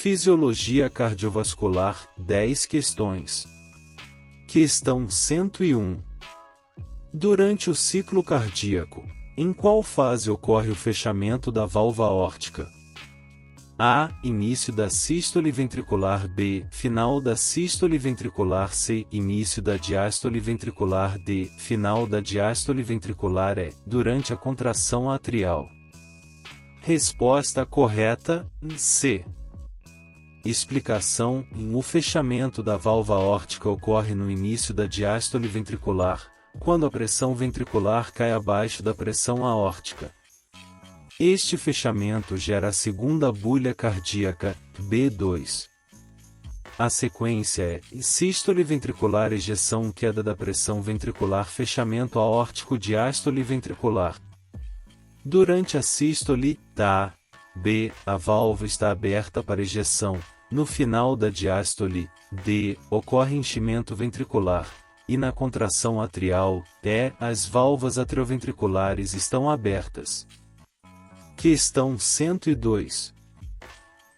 Fisiologia cardiovascular, 10 questões. Questão 101. Durante o ciclo cardíaco, em qual fase ocorre o fechamento da válvula aórtica? A. Início da sístole ventricular. B. Final da sístole ventricular. C. Início da diástole ventricular. D. Final da diástole ventricular. E. Durante a contração atrial. Resposta correta: C. Explicação: o fechamento da válvula aórtica ocorre no início da diástole ventricular, quando a pressão ventricular cai abaixo da pressão aórtica. Este fechamento gera a segunda bulha cardíaca, B2. A sequência é sístole ventricular, ejeção, queda da pressão ventricular, fechamento aórtico, diástole ventricular. Durante a sístole, tá. B. A válvula está aberta para ejeção. No final da diástole, D. Ocorre enchimento ventricular. E na contração atrial, E. As válvulas atrioventriculares estão abertas. Questão 102.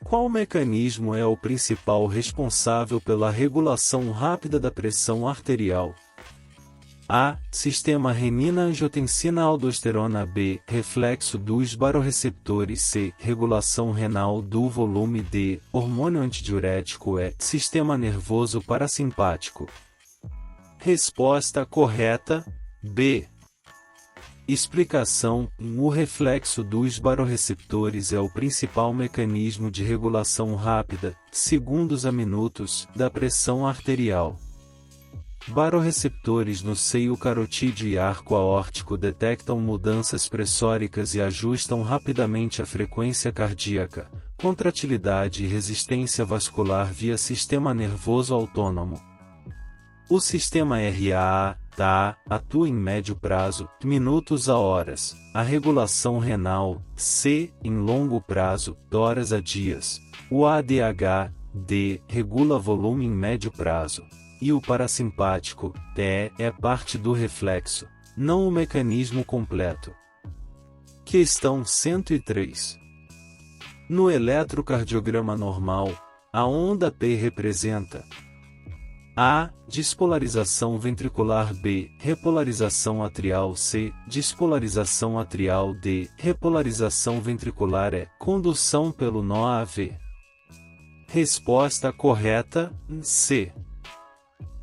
Qual mecanismo é o principal responsável pela regulação rápida da pressão arterial? A. Sistema renina-angiotensina-aldosterona. B. Reflexo dos baroreceptores. C. Regulação renal do volume. D. Hormônio antidiurético. E. Sistema nervoso parasimpático. Resposta correta: B. Explicação: o reflexo dos baroreceptores é o principal mecanismo de regulação rápida, segundos a minutos, da pressão arterial. Baroreceptores no seio carotídeo e arco aórtico detectam mudanças pressóricas e ajustam rapidamente a frequência cardíaca, contratilidade e resistência vascular via sistema nervoso autônomo. O sistema RAA, TAA, atua em médio prazo, minutos a horas. A regulação renal, C, em longo prazo, horas a dias. O ADH, D, regula volume em médio prazo. E o parasimpático, TE, é parte do reflexo, não o mecanismo completo. Questão 103. No eletrocardiograma normal, a onda P representa: A. Despolarização ventricular. B. Repolarização atrial. C. Despolarização atrial. D. Repolarização ventricular. E. Condução pelo nó AV. Resposta correta: C.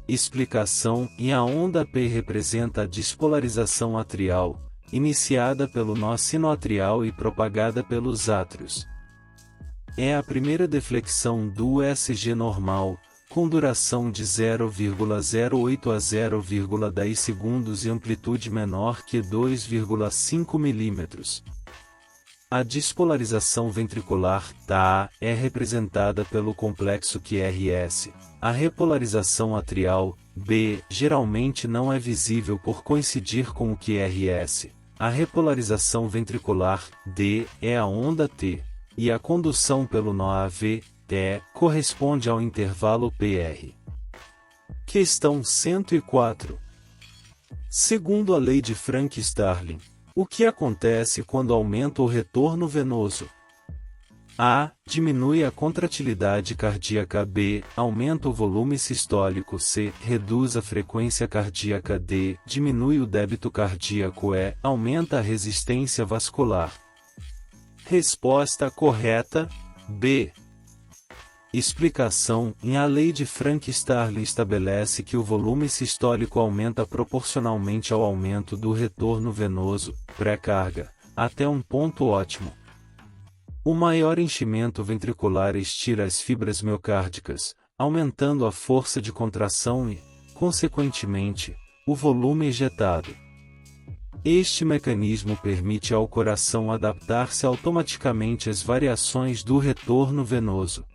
Explicação: a onda P representa a despolarização atrial, iniciada pelo nó sinoatrial e propagada pelos átrios. É a primeira deflexão do ECG normal, com duração de 0,08 a 0,10 segundos e amplitude menor que 2,5 mm. A despolarização ventricular, TAA, é representada pelo complexo QRS. A repolarização atrial, B, geralmente não é visível por coincidir com o QRS. A repolarização ventricular, D, é a onda T. E a condução pelo nó AV, T, corresponde ao intervalo PR. Questão 104. Segundo a lei de Frank-Starling, o que acontece quando aumenta o retorno venoso? A. Diminui a contratilidade cardíaca. B. Aumenta o volume sistólico. C. Reduz a frequência cardíaca. D. Diminui o débito cardíaco. E. Aumenta a resistência vascular. Resposta correta: B. Explicação: a lei de Frank-Starling estabelece que o volume sistólico aumenta proporcionalmente ao aumento do retorno venoso, pré-carga, até um ponto ótimo. O maior enchimento ventricular estira as fibras miocárdicas, aumentando a força de contração e, consequentemente, o volume ejetado. Este mecanismo permite ao coração adaptar-se automaticamente às variações do retorno venoso.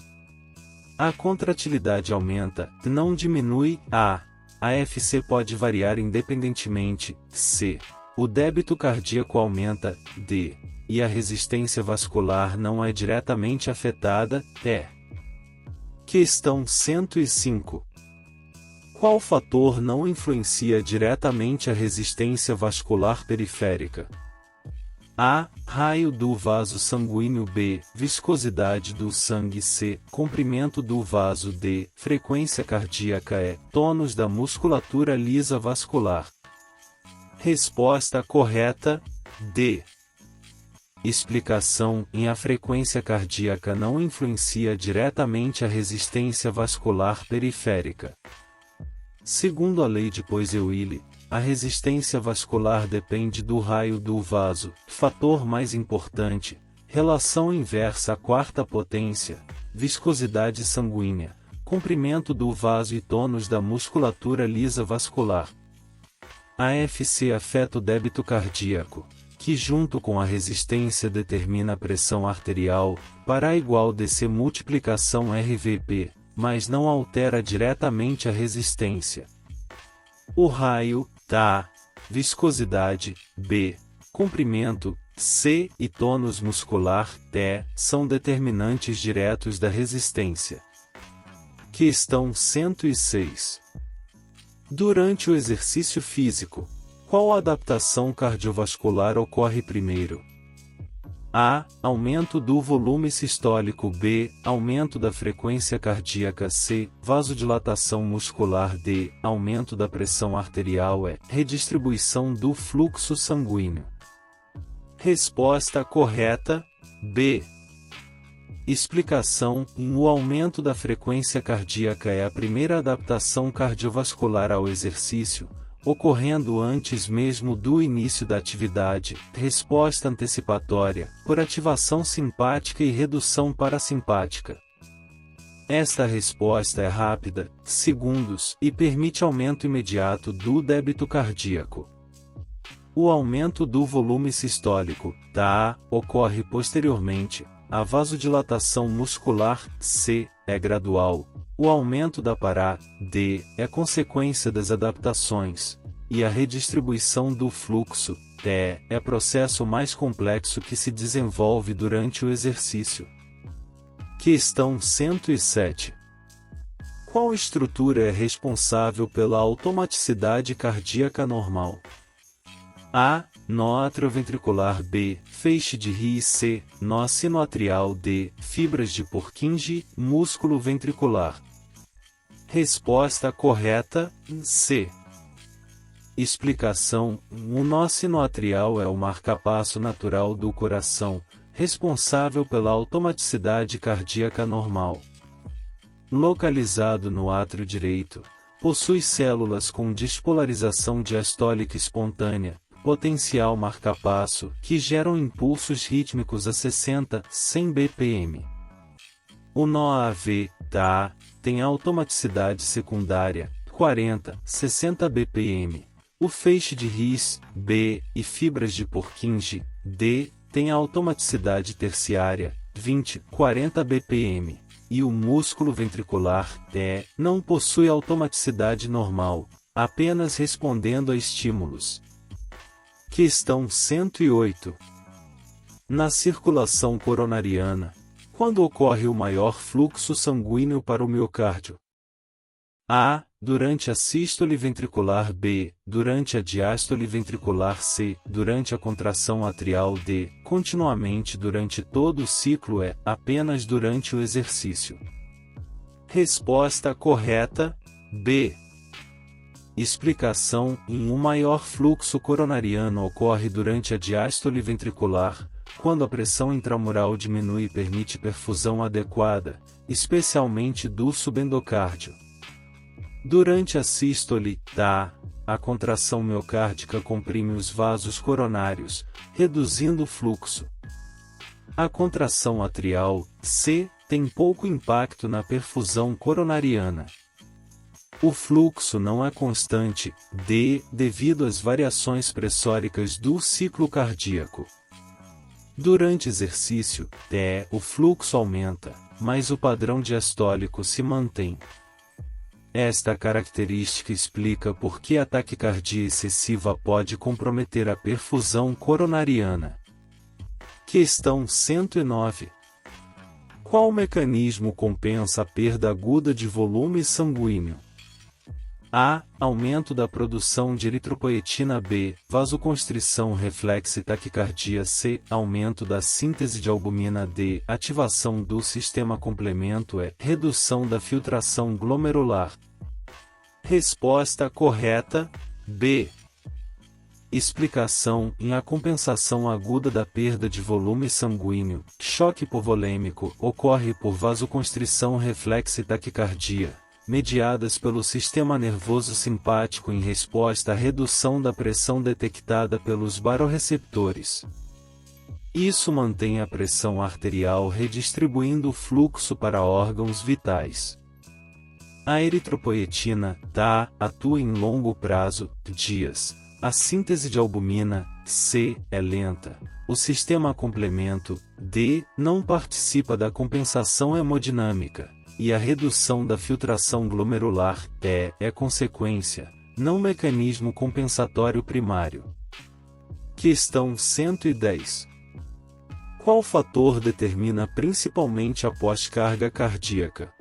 A contratilidade aumenta, não diminui. A AFC pode variar independentemente. C. O débito cardíaco aumenta. D. E a resistência vascular não é diretamente afetada. E. Questão 105. Qual fator não influencia diretamente a resistência vascular periférica? A. Raio do vaso sanguíneo. B. Viscosidade do sangue. C. Comprimento do vaso. D. Frequência cardíaca. E. Tônus da musculatura lisa vascular. Resposta correta: D. Explicação: a frequência cardíaca não influencia diretamente a resistência vascular periférica. Segundo a lei de Poiseuille, a resistência vascular depende do raio do vaso, fator mais importante, relação inversa à quarta potência, viscosidade sanguínea, comprimento do vaso e tônus da musculatura lisa vascular. AFC afeta o débito cardíaco, que junto com a resistência determina a pressão arterial, para igual DC multiplicação RVP, mas não altera diretamente a resistência. O raio, A, viscosidade, B, comprimento, C e tônus muscular, T, são determinantes diretos da resistência. Questão 106. Durante o exercício físico, qual adaptação cardiovascular ocorre primeiro? A. Aumento do volume sistólico. B. Aumento da frequência cardíaca. C. Vasodilatação muscular. D. Aumento da pressão arterial. E. Redistribuição do fluxo sanguíneo. Resposta correta: B. Explicação: o aumento da frequência cardíaca é a primeira adaptação cardiovascular ao exercício, ocorrendo antes mesmo do início da atividade. Resposta antecipatória, por ativação simpática e redução parasimpática. Esta resposta é rápida, segundos, e permite aumento imediato do débito cardíaco. O aumento do volume sistólico, A, ocorre posteriormente. A vasodilatação muscular, C, é gradual. O aumento da pará, D, é consequência das adaptações. E a redistribuição do fluxo, T, é processo mais complexo que se desenvolve durante o exercício. Questão 107. Qual estrutura é responsável pela automaticidade cardíaca normal? A. Nó atrioventricular. B. Feixe de Rhys. C. Nó sinoatrial. D. Fibras de Purkinje, músculo ventricular. Resposta correta: C. Explicação: o nó sinoatrial é o marcapasso natural do coração, responsável pela automaticidade cardíaca normal. Localizado no átrio direito, possui células com despolarização diastólica espontânea, potencial marcapasso, que geram impulsos rítmicos a 60-100 bpm. O nó AV, TA, tem automaticidade secundária, 40-60 bpm. O feixe de Rhys, B, e fibras de Purkinje, D, tem automaticidade terciária, 20-40 bpm. E o músculo ventricular, T, não possui automaticidade normal, apenas respondendo a estímulos. Questão 108. Na circulação coronariana, quando ocorre o maior fluxo sanguíneo para o miocárdio? A. Durante a sístole ventricular. B. Durante a diástole ventricular. C. Durante a contração atrial. D. Continuamente durante todo o ciclo. E. Apenas durante o exercício. Resposta correta: B. Explicação: o maior fluxo coronariano ocorre durante a diástole ventricular, quando a pressão intramural diminui e permite perfusão adequada, especialmente do subendocárdio. Durante a sístole, a contração miocárdica comprime os vasos coronários, reduzindo o fluxo. A contração atrial, C, tem pouco impacto na perfusão coronariana. O fluxo não é constante, D, devido às variações pressóricas do ciclo cardíaco. Durante exercício, T, o fluxo aumenta, mas o padrão diastólico se mantém. Esta característica explica por que a taquicardia excessiva pode comprometer a perfusão coronariana. Questão 109. Qual mecanismo compensa a perda aguda de volume sanguíneo? A. Aumento da produção de eritropoetina. B. Vasoconstrição reflexa e taquicardia. C. Aumento da síntese de albumina. D. Ativação do sistema complemento. E. Redução da filtração glomerular. Resposta correta: B. Explicação: a compensação aguda da perda de volume sanguíneo, choque hipovolêmico, ocorre por vasoconstrição reflexa e taquicardia, mediadas pelo sistema nervoso simpático em resposta à redução da pressão detectada pelos baroreceptores. Isso mantém a pressão arterial, redistribuindo o fluxo para órgãos vitais. A eritropoetina, DA, atua em longo prazo, dias. A síntese de albumina, C, é lenta. O sistema complemento, D, não participa da compensação hemodinâmica, e a redução da filtração glomerular, E, é consequência, não mecanismo compensatório primário. Questão 110. Qual fator determina principalmente a pós-carga cardíaca?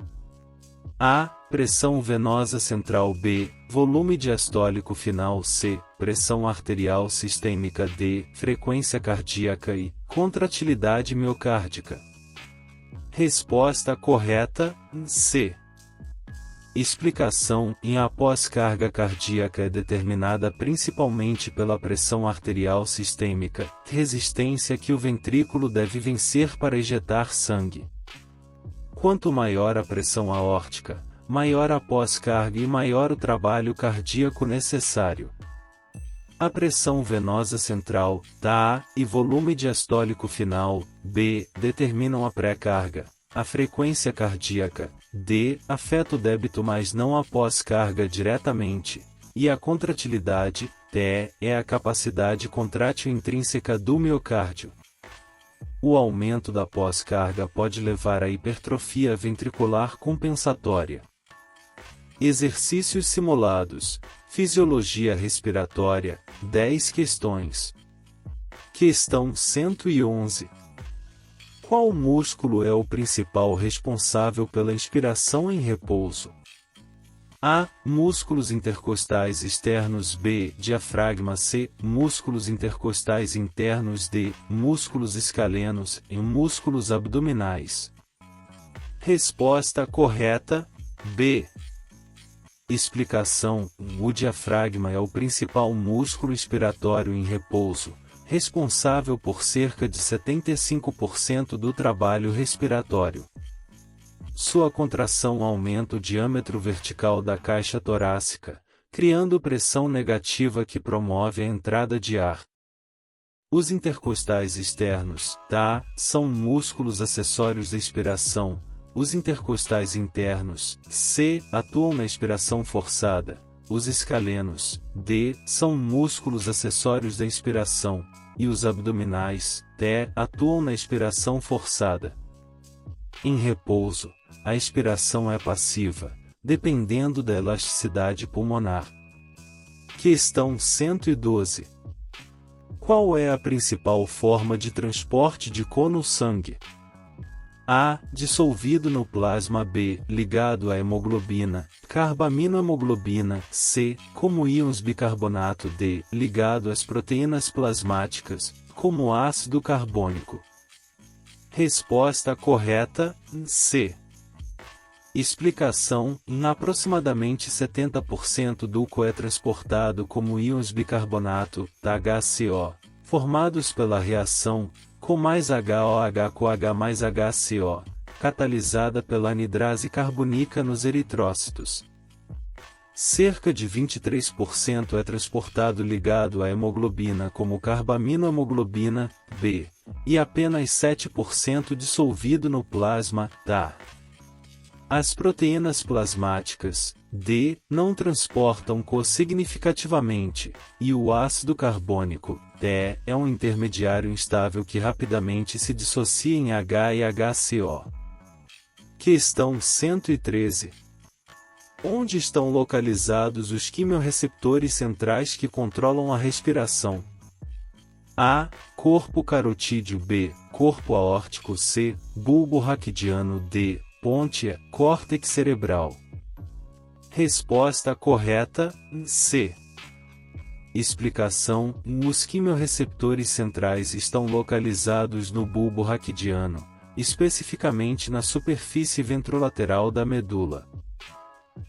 A. Pressão venosa central. B. Volume diastólico final. C. Pressão arterial sistêmica. D. Frequência cardíaca e contratilidade miocárdica. Resposta correta: C. Explicação: a pós-carga cardíaca é determinada principalmente pela pressão arterial sistêmica, resistência que o ventrículo deve vencer para ejetar sangue. Quanto maior a pressão aórtica, maior a pós-carga e maior o trabalho cardíaco necessário. A pressão venosa central, A, e volume diastólico final, B, determinam a pré-carga. A frequência cardíaca, D, afeta o débito mas não a pós-carga diretamente. E a contratilidade, T, é a capacidade contrátil intrínseca do miocárdio. O aumento da pós-carga pode levar à hipertrofia ventricular compensatória. Exercícios simulados. Fisiologia respiratória. 10 questões. Questão 111. Qual músculo é o principal responsável pela inspiração em repouso? A. Músculos intercostais externos. B. Diafragma. C. Músculos intercostais internos. D. Músculos escalenos e músculos abdominais. Resposta correta: B. Explicação: o diafragma é o principal músculo expiratório em repouso, responsável por cerca de 75% do trabalho respiratório. Sua contração aumenta o diâmetro vertical da caixa torácica, criando pressão negativa que promove a entrada de ar. Os intercostais externos, TA, são músculos acessórios da expiração. Os intercostais internos, C, atuam na expiração forçada. Os escalenos, D, são músculos acessórios da inspiração, e os abdominais, T, atuam na expiração forçada. Em repouso, a expiração é passiva, dependendo da elasticidade pulmonar. Questão 112. Qual é a principal forma de transporte de cono-sangue? A. Dissolvido no plasma. B. Ligado à hemoglobina, carbaminohemoglobina. C. Como íons bicarbonato. D. Ligado às proteínas plasmáticas, como ácido carbônico. Resposta correta: C. Explicação: aproximadamente 70% do CO é transportado como íons bicarbonato, HCO, formados pela reação com mais HOH com H mais HCO, catalisada pela anidrase carbonica nos eritrócitos. Cerca de 23% é transportado ligado à hemoglobina como carbaminohemoglobina, B, e apenas 7% dissolvido no plasma, DA. As proteínas plasmáticas, D, não transportam CO significativamente, e o ácido carbônico, T, é um intermediário instável que rapidamente se dissocia em H e HCO. Questão 113. Onde estão localizados os quimiorreceptores centrais que controlam a respiração? A. Corpo carotídeo. B. Corpo aórtico. C. Bulbo raquidiano. D. Ponte. Córtex cerebral. Resposta correta, C. Explicação: os quimiorreceptores centrais estão localizados no bulbo raquidiano, especificamente na superfície ventrolateral da medula.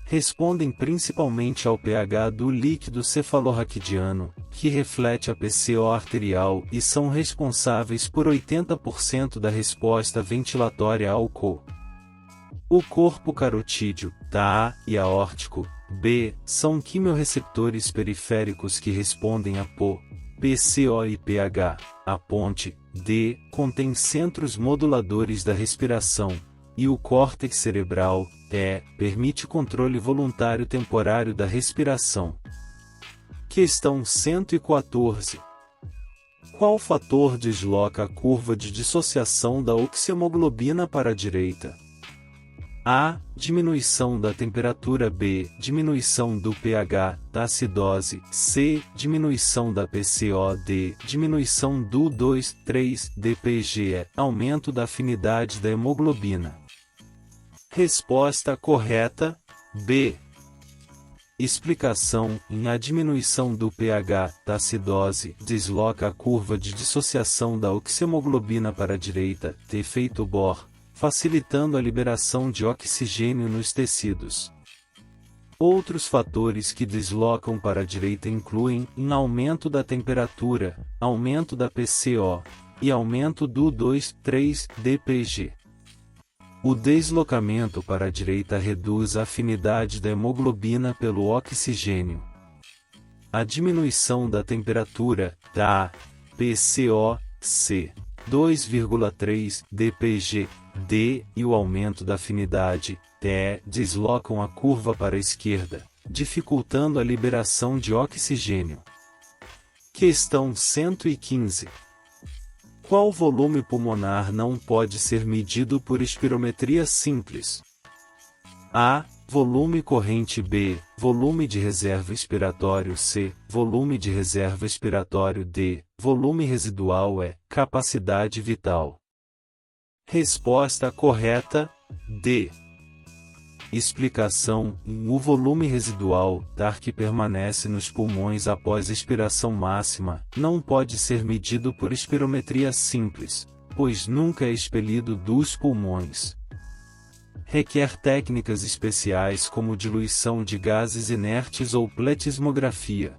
Respondem principalmente ao pH do líquido cefalorraquidiano, que reflete a PCO arterial e são responsáveis por 80% da resposta ventilatória ao CO. O corpo carotídeo, A, e aórtico, B, são quimiorreceptores periféricos que respondem a PO, PCO e pH. A ponte, D, contém centros moduladores da respiração, e o córtex cerebral, E, permite controle voluntário temporário da respiração. Questão 114. Qual fator desloca a curva de dissociação da oxihemoglobina para a direita? A. Diminuição da temperatura. B. Diminuição do pH, da acidose. C. Diminuição da PCO. D. Diminuição do 2,3-DPG. Aumento da afinidade da hemoglobina. Resposta correta, B. Explicação: a diminuição do pH da acidose desloca a curva de dissociação da oxihemoglobina para a direita, de efeito Bohr, facilitando a liberação de oxigênio nos tecidos. Outros fatores que deslocam para a direita incluem aumento da temperatura, aumento da PCO e aumento do 2,3-DPG. O deslocamento para a direita reduz a afinidade da hemoglobina pelo oxigênio. A diminuição da temperatura, da PCO, C, 2,3 dpg, D, e o aumento da afinidade, TE, deslocam a curva para a esquerda, dificultando a liberação de oxigênio. Questão 115. Qual volume pulmonar não pode ser medido por espirometria simples? A. Volume corrente. B. Volume de reserva expiratório. C. Volume de reserva expiratório. D. Volume residual. E. Capacidade vital. Resposta correta, D. Explicação: o volume residual, ar que permanece nos pulmões após expiração máxima, não pode ser medido por espirometria simples, pois nunca é expelido dos pulmões. Requer técnicas especiais como diluição de gases inertes ou pletismografia.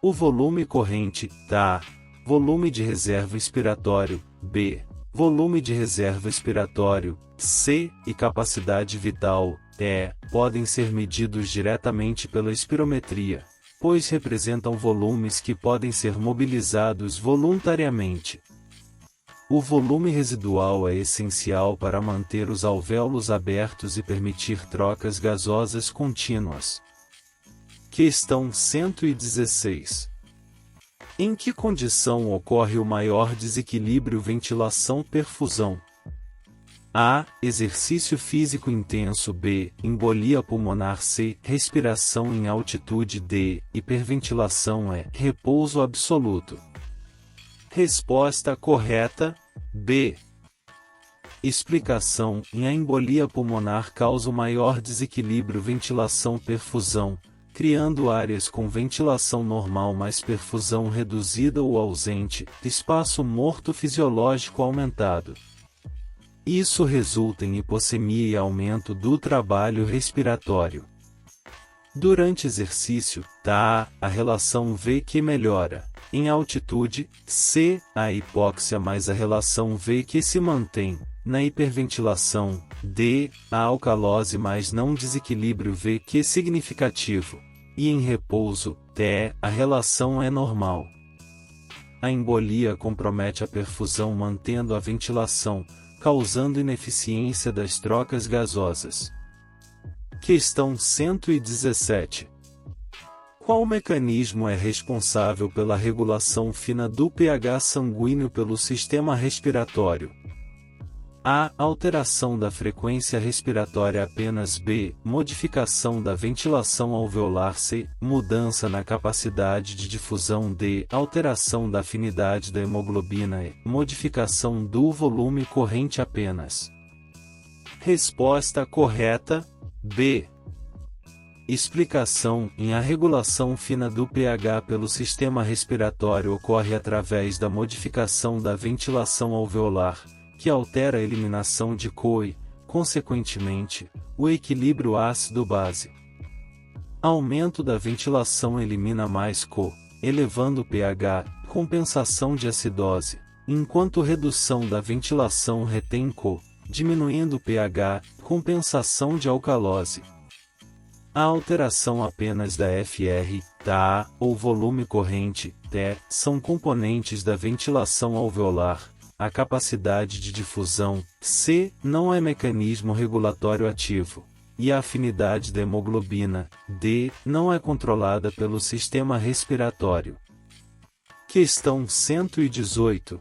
O volume corrente, A. Volume de reserva expiratório, B. Volume de reserva expiratório, C, e capacidade vital, E, podem ser medidos diretamente pela espirometria, pois representam volumes que podem ser mobilizados voluntariamente. O volume residual é essencial para manter os alvéolos abertos e permitir trocas gasosas contínuas. Questão 116. Em que condição ocorre o maior desequilíbrio ventilação-perfusão? A. Exercício físico intenso. B. Embolia pulmonar. C. Respiração em altitude. D. Hiperventilação. E. Repouso absoluto. Resposta correta, B. Explicação: a embolia pulmonar causa o maior desequilíbrio ventilação-perfusão, criando áreas com ventilação normal mais perfusão reduzida ou ausente, espaço morto fisiológico aumentado. Isso resulta em hipossemia e aumento do trabalho respiratório. Durante exercício, a relação V que melhora. Em altitude, C, a hipóxia mais a relação V que se mantém. Na hiperventilação, D, a alcalose mais não desequilíbrio V que significativo. E em repouso, TE, a relação é normal. A embolia compromete a perfusão mantendo a ventilação, causando ineficiência das trocas gasosas. Questão 117. Qual mecanismo é responsável pela regulação fina do pH sanguíneo pelo sistema respiratório? A. Alteração da frequência respiratória apenas. B. Modificação da ventilação alveolar. C. Mudança na capacidade de difusão. D. Alteração da afinidade da hemoglobina. E. Modificação do volume corrente apenas. Resposta correta, B. Explicação: a regulação fina do pH pelo sistema respiratório ocorre através da modificação da ventilação alveolar, que altera a eliminação de CO e, consequentemente, o equilíbrio ácido-base. Aumento da ventilação elimina mais CO, elevando o pH, compensação de acidose, enquanto redução da ventilação retém CO, diminuindo o pH, compensação de alcalose. A alteração apenas da FR, TA, ou volume corrente, T, são componentes da ventilação alveolar. A capacidade de difusão, C, não é mecanismo regulatório ativo, e a afinidade da hemoglobina, D, não é controlada pelo sistema respiratório. Questão 118.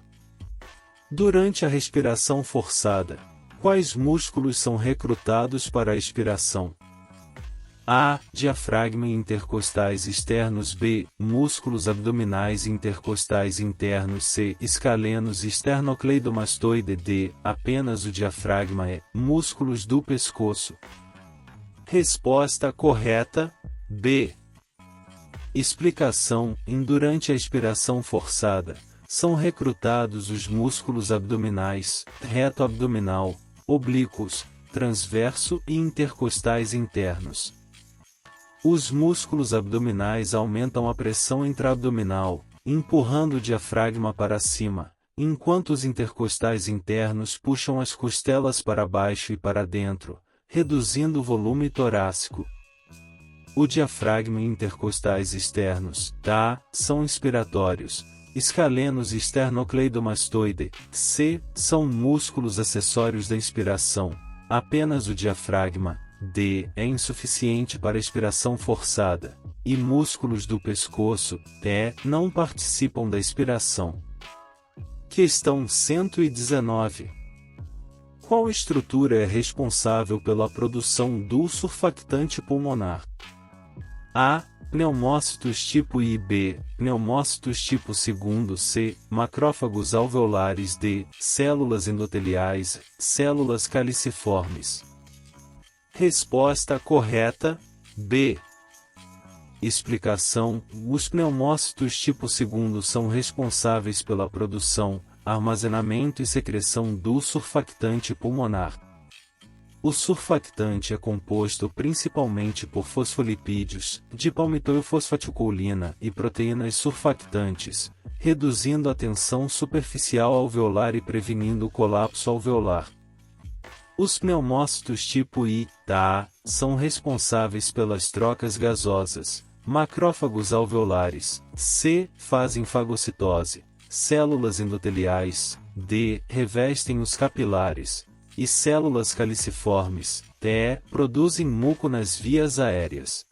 Durante a respiração forçada, quais músculos são recrutados para a expiração? A. Diafragma e intercostais externos. B. Músculos abdominais e intercostais internos. C. Escalenos e esternocleidomastoide. D. Apenas o diafragma. E. Músculos do pescoço. Resposta correta: B. Explicação: durante a expiração forçada, são recrutados os músculos abdominais, reto abdominal, oblíquos, transverso e intercostais internos. Os músculos abdominais aumentam a pressão intraabdominal, empurrando o diafragma para cima, enquanto os intercostais internos puxam as costelas para baixo e para dentro, reduzindo o volume torácico. O diafragma e intercostais externos, TA, são inspiratórios. Escalenos e esternocleidomastoide, C, são músculos acessórios da inspiração. Apenas o diafragma, D, é insuficiente para expiração forçada, e músculos do pescoço, T, não participam da expiração. Questão 119. Qual estrutura é responsável pela produção do surfactante pulmonar? A. Pneumócitos tipo I. B. Pneumócitos tipo II. C. Macrófagos alveolares. D. Células endoteliais, células caliciformes. Resposta correta: B. Explicação: os pneumócitos tipo II são responsáveis pela produção, armazenamento e secreção do surfactante pulmonar. O surfactante é composto principalmente por fosfolipídios, dipalmitoilfosfaticoline e proteínas surfactantes, reduzindo a tensão superficial alveolar e prevenindo o colapso alveolar. Os pneumócitos tipo I, TA, são responsáveis pelas trocas gasosas. Macrófagos alveolares, C, fazem fagocitose. Células endoteliais, D, revestem os capilares. E células caliciformes, TE, produzem muco nas vias aéreas.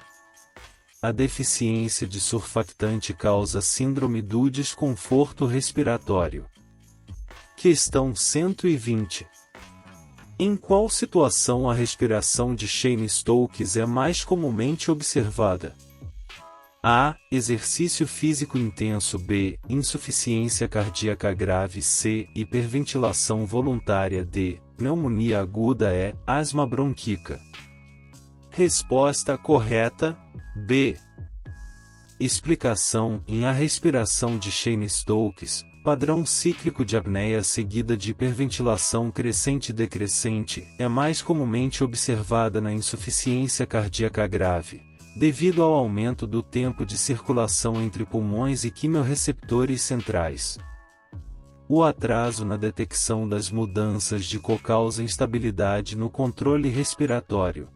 A deficiência de surfactante causa síndrome do desconforto respiratório. Questão 120. Em qual situação a respiração de Cheyne-Stokes é mais comumente observada? A. Exercício físico intenso. B. Insuficiência cardíaca grave. C. Hiperventilação voluntária. D. Pneumonia aguda. E. Asma bronquíaca. Resposta correta: B. Explicação: a respiração de Cheyne-Stokes, padrão cíclico de apneia seguida de hiperventilação crescente e decrescente, é mais comumente observada na insuficiência cardíaca grave, devido ao aumento do tempo de circulação entre pulmões e quimiorreceptores centrais. O atraso na detecção das mudanças de CO causa instabilidade no controle respiratório.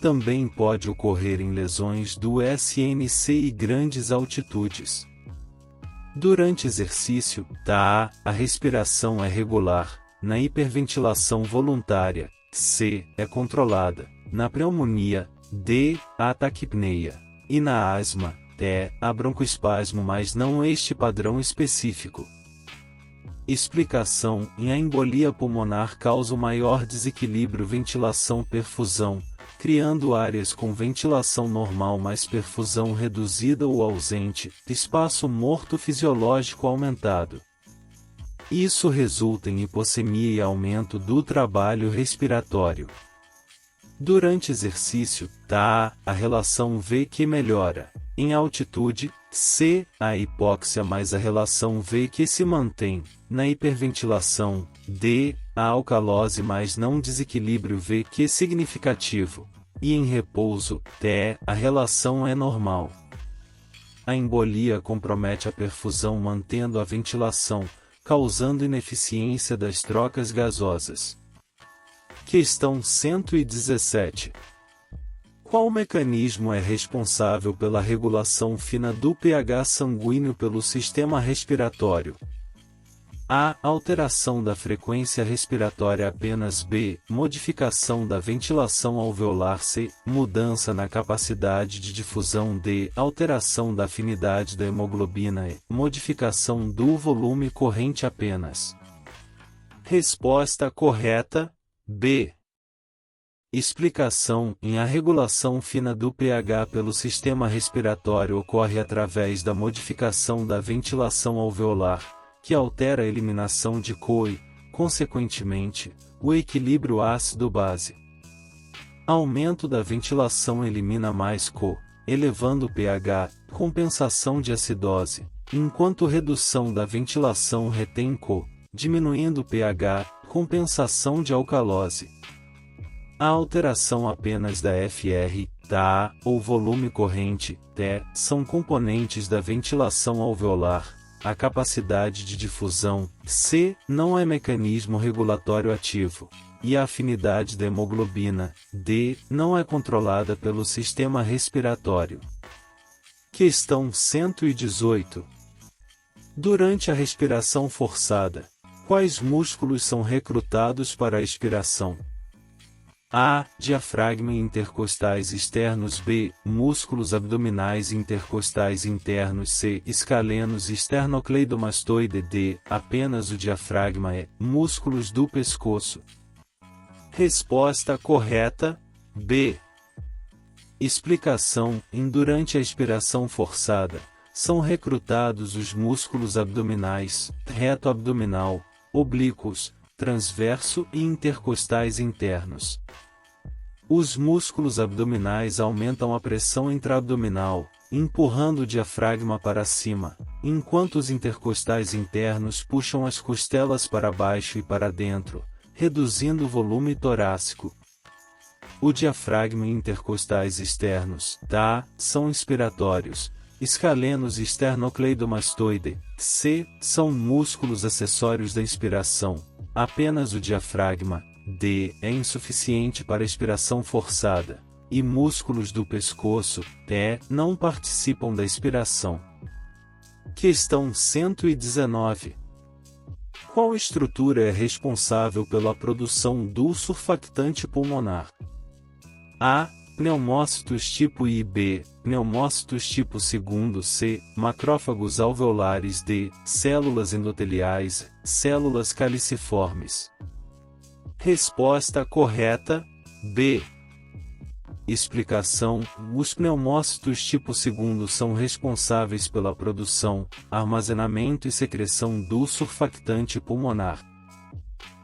Também pode ocorrer em lesões do SNC e grandes altitudes. Durante exercício, TA, a respiração é regular, na hiperventilação voluntária, C, é controlada, na pneumonia, D, há taquipneia, e na asma, T, há broncoespasmo, mas não este padrão específico. Explicação: a embolia pulmonar causa o maior desequilíbrio ventilação-perfusão, criando áreas com ventilação normal mais perfusão reduzida ou ausente, espaço morto fisiológico aumentado. Isso resulta em hipossemia e aumento do trabalho respiratório. Durante exercício, A, a relação V que melhora. Em altitude, C, a hipóxia mais a relação V que se mantém. Na hiperventilação, D, a alcalose mais não desequilíbrio V que significativo. E em repouso, T, a relação é normal. A embolia compromete a perfusão mantendo a ventilação, causando ineficiência das trocas gasosas. Questão 117. Qual mecanismo é responsável pela regulação fina do pH sanguíneo pelo sistema respiratório? A. Alteração da frequência respiratória apenas. B. Modificação da ventilação alveolar. C. Mudança na capacidade de difusão. D. Alteração da afinidade da hemoglobina. E. Modificação do volume corrente apenas. Resposta correta: B. Explicação: a regulação fina do pH pelo sistema respiratório ocorre através da modificação da ventilação alveolar, que altera a eliminação de CO e, consequentemente, o equilíbrio ácido-base. Aumento da ventilação elimina mais CO, elevando o pH, compensação de acidose, enquanto redução da ventilação retém CO, diminuindo o pH, compensação de alcalose. A alteração apenas da FR, da ou volume corrente, T, são componentes da ventilação alveolar. A capacidade de difusão, C, não é mecanismo regulatório ativo. E a afinidade da hemoglobina, D, não é controlada pelo sistema respiratório. Questão 118. Durante a respiração forçada, quais músculos são recrutados para a expiração? A. Diafragma e intercostais externos. B. Músculos abdominais e intercostais internos. C. Escalenos e esternocleidomastoide. D. Apenas o diafragma. E. Músculos do pescoço. Resposta correta: B. Explicação: durante a expiração forçada, são recrutados os músculos abdominais, reto abdominal, oblíquos, transverso e intercostais internos. Os músculos abdominais aumentam a pressão intraabdominal, empurrando o diafragma para cima, enquanto os intercostais internos puxam as costelas para baixo e para dentro, reduzindo o volume torácico. O diafragma e intercostais externos, DA, são inspiratórios. Escalenos e esternocleidomastoide, C, são músculos acessórios da inspiração. Apenas o diafragma, D, é insuficiente para expiração forçada. E músculos do pescoço, E, não participam da expiração. Questão 119. Qual estrutura é responsável pela produção do surfactante pulmonar? A. Pneumócitos tipo I. B. Pneumócitos tipo II. C. Macrófagos alveolares. D. Células endoteliais, células caliciformes. Resposta correta: B. Explicação: os pneumócitos tipo II são responsáveis pela produção, armazenamento e secreção do surfactante pulmonar.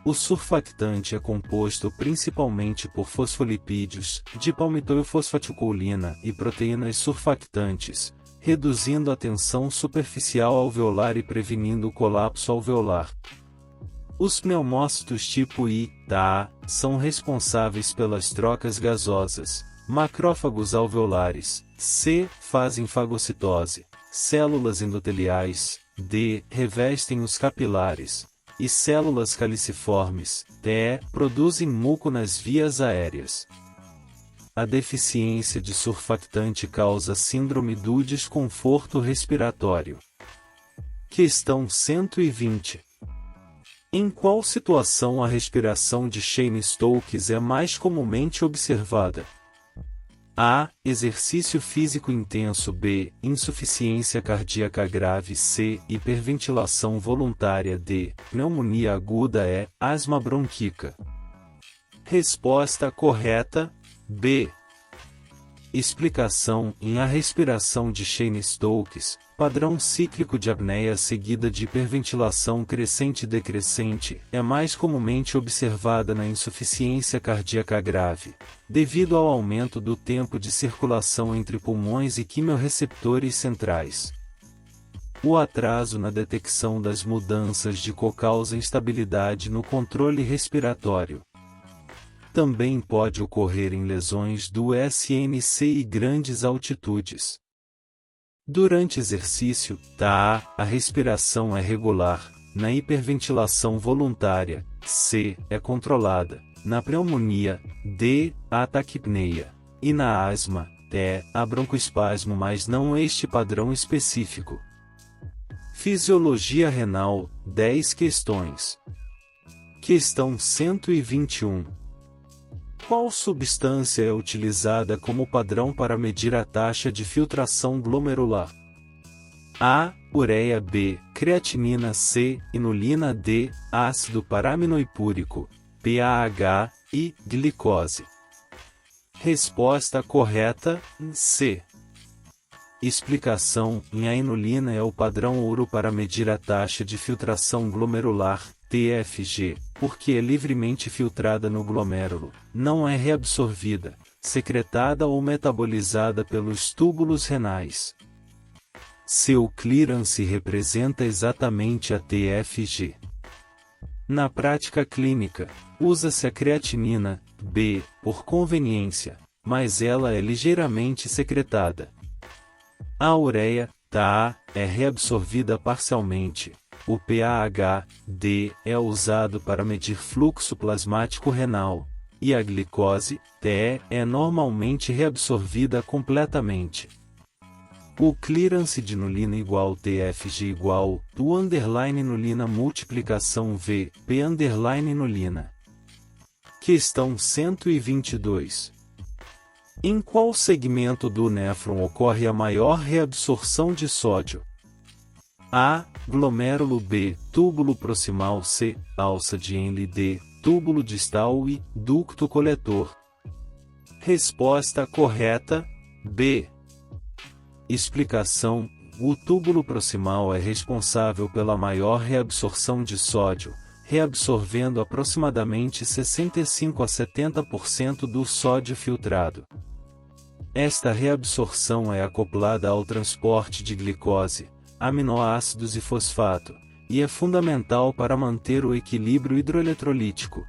O surfactante é composto principalmente por fosfolipídios, dipalmitoilfosfaticoulina e proteínas surfactantes, reduzindo a tensão superficial alveolar e prevenindo o colapso alveolar. Os pneumócitos tipo I, Da, são responsáveis pelas trocas gasosas. Macrófagos alveolares, C, fazem fagocitose. Células endoteliais, D, revestem os capilares. E células caliciformes, TE, produzem muco nas vias aéreas. A deficiência de surfactante causa síndrome do desconforto respiratório. Questão 120. Em qual situação a respiração de Cheyne-Stokes é mais comumente observada? A. Exercício físico intenso. B. Insuficiência cardíaca grave. C. Hiperventilação voluntária. D. Pneumonia aguda. E. Asma bronquíaca. Resposta correta: B. Explicação: a respiração de Cheyne-Stokes, Padrão cíclico de apneia seguida de hiperventilação crescente-decrescente é mais comumente observada na insuficiência cardíaca grave, devido ao aumento do tempo de circulação entre pulmões e quimiorreceptores centrais. O atraso na detecção das mudanças de causa instabilidade no controle respiratório. Também pode ocorrer em lesões do SNC e grandes altitudes. Durante exercício, a respiração é regular, na hiperventilação voluntária, C, é controlada, na pneumonia, D, há taquipneia, e na asma, há broncoespasmo, mas não este padrão específico. Fisiologia renal, 10 questões. Questão 121. Qual substância é utilizada como padrão para medir a taxa de filtração glomerular? A. Ureia. B. Creatinina. C. Inulina. D. Ácido paraaminoipúrico, PAH, e glicose. Resposta correta, C. Explicação: a inulina é o padrão ouro para medir a taxa de filtração glomerular, TFG, porque é livremente filtrada no glomérulo, não é reabsorvida, secretada ou metabolizada pelos túbulos renais. Seu clearance representa exatamente a TFG. Na prática clínica, usa-se a creatinina, B, por conveniência, mas ela é ligeiramente secretada. A ureia, é reabsorvida parcialmente. O PAH, D, é usado para medir fluxo plasmático renal, e a glicose, TE, é normalmente reabsorvida completamente. O clearance de inulina igual TFG igual U underline inulina multiplicação V, P underline inulina. Questão 122. Em qual segmento do néfron ocorre a maior reabsorção de sódio? A. Glomérulo. B. Túbulo proximal. C. Alça de Henle. D. Túbulo distal. E. Ducto coletor. Resposta correta, B. Explicação: o túbulo proximal é responsável pela maior reabsorção de sódio, reabsorvendo aproximadamente 65 a 70% do sódio filtrado. Esta reabsorção é acoplada ao transporte de glicose, aminoácidos e fosfato, e é fundamental para manter o equilíbrio hidroeletrolítico.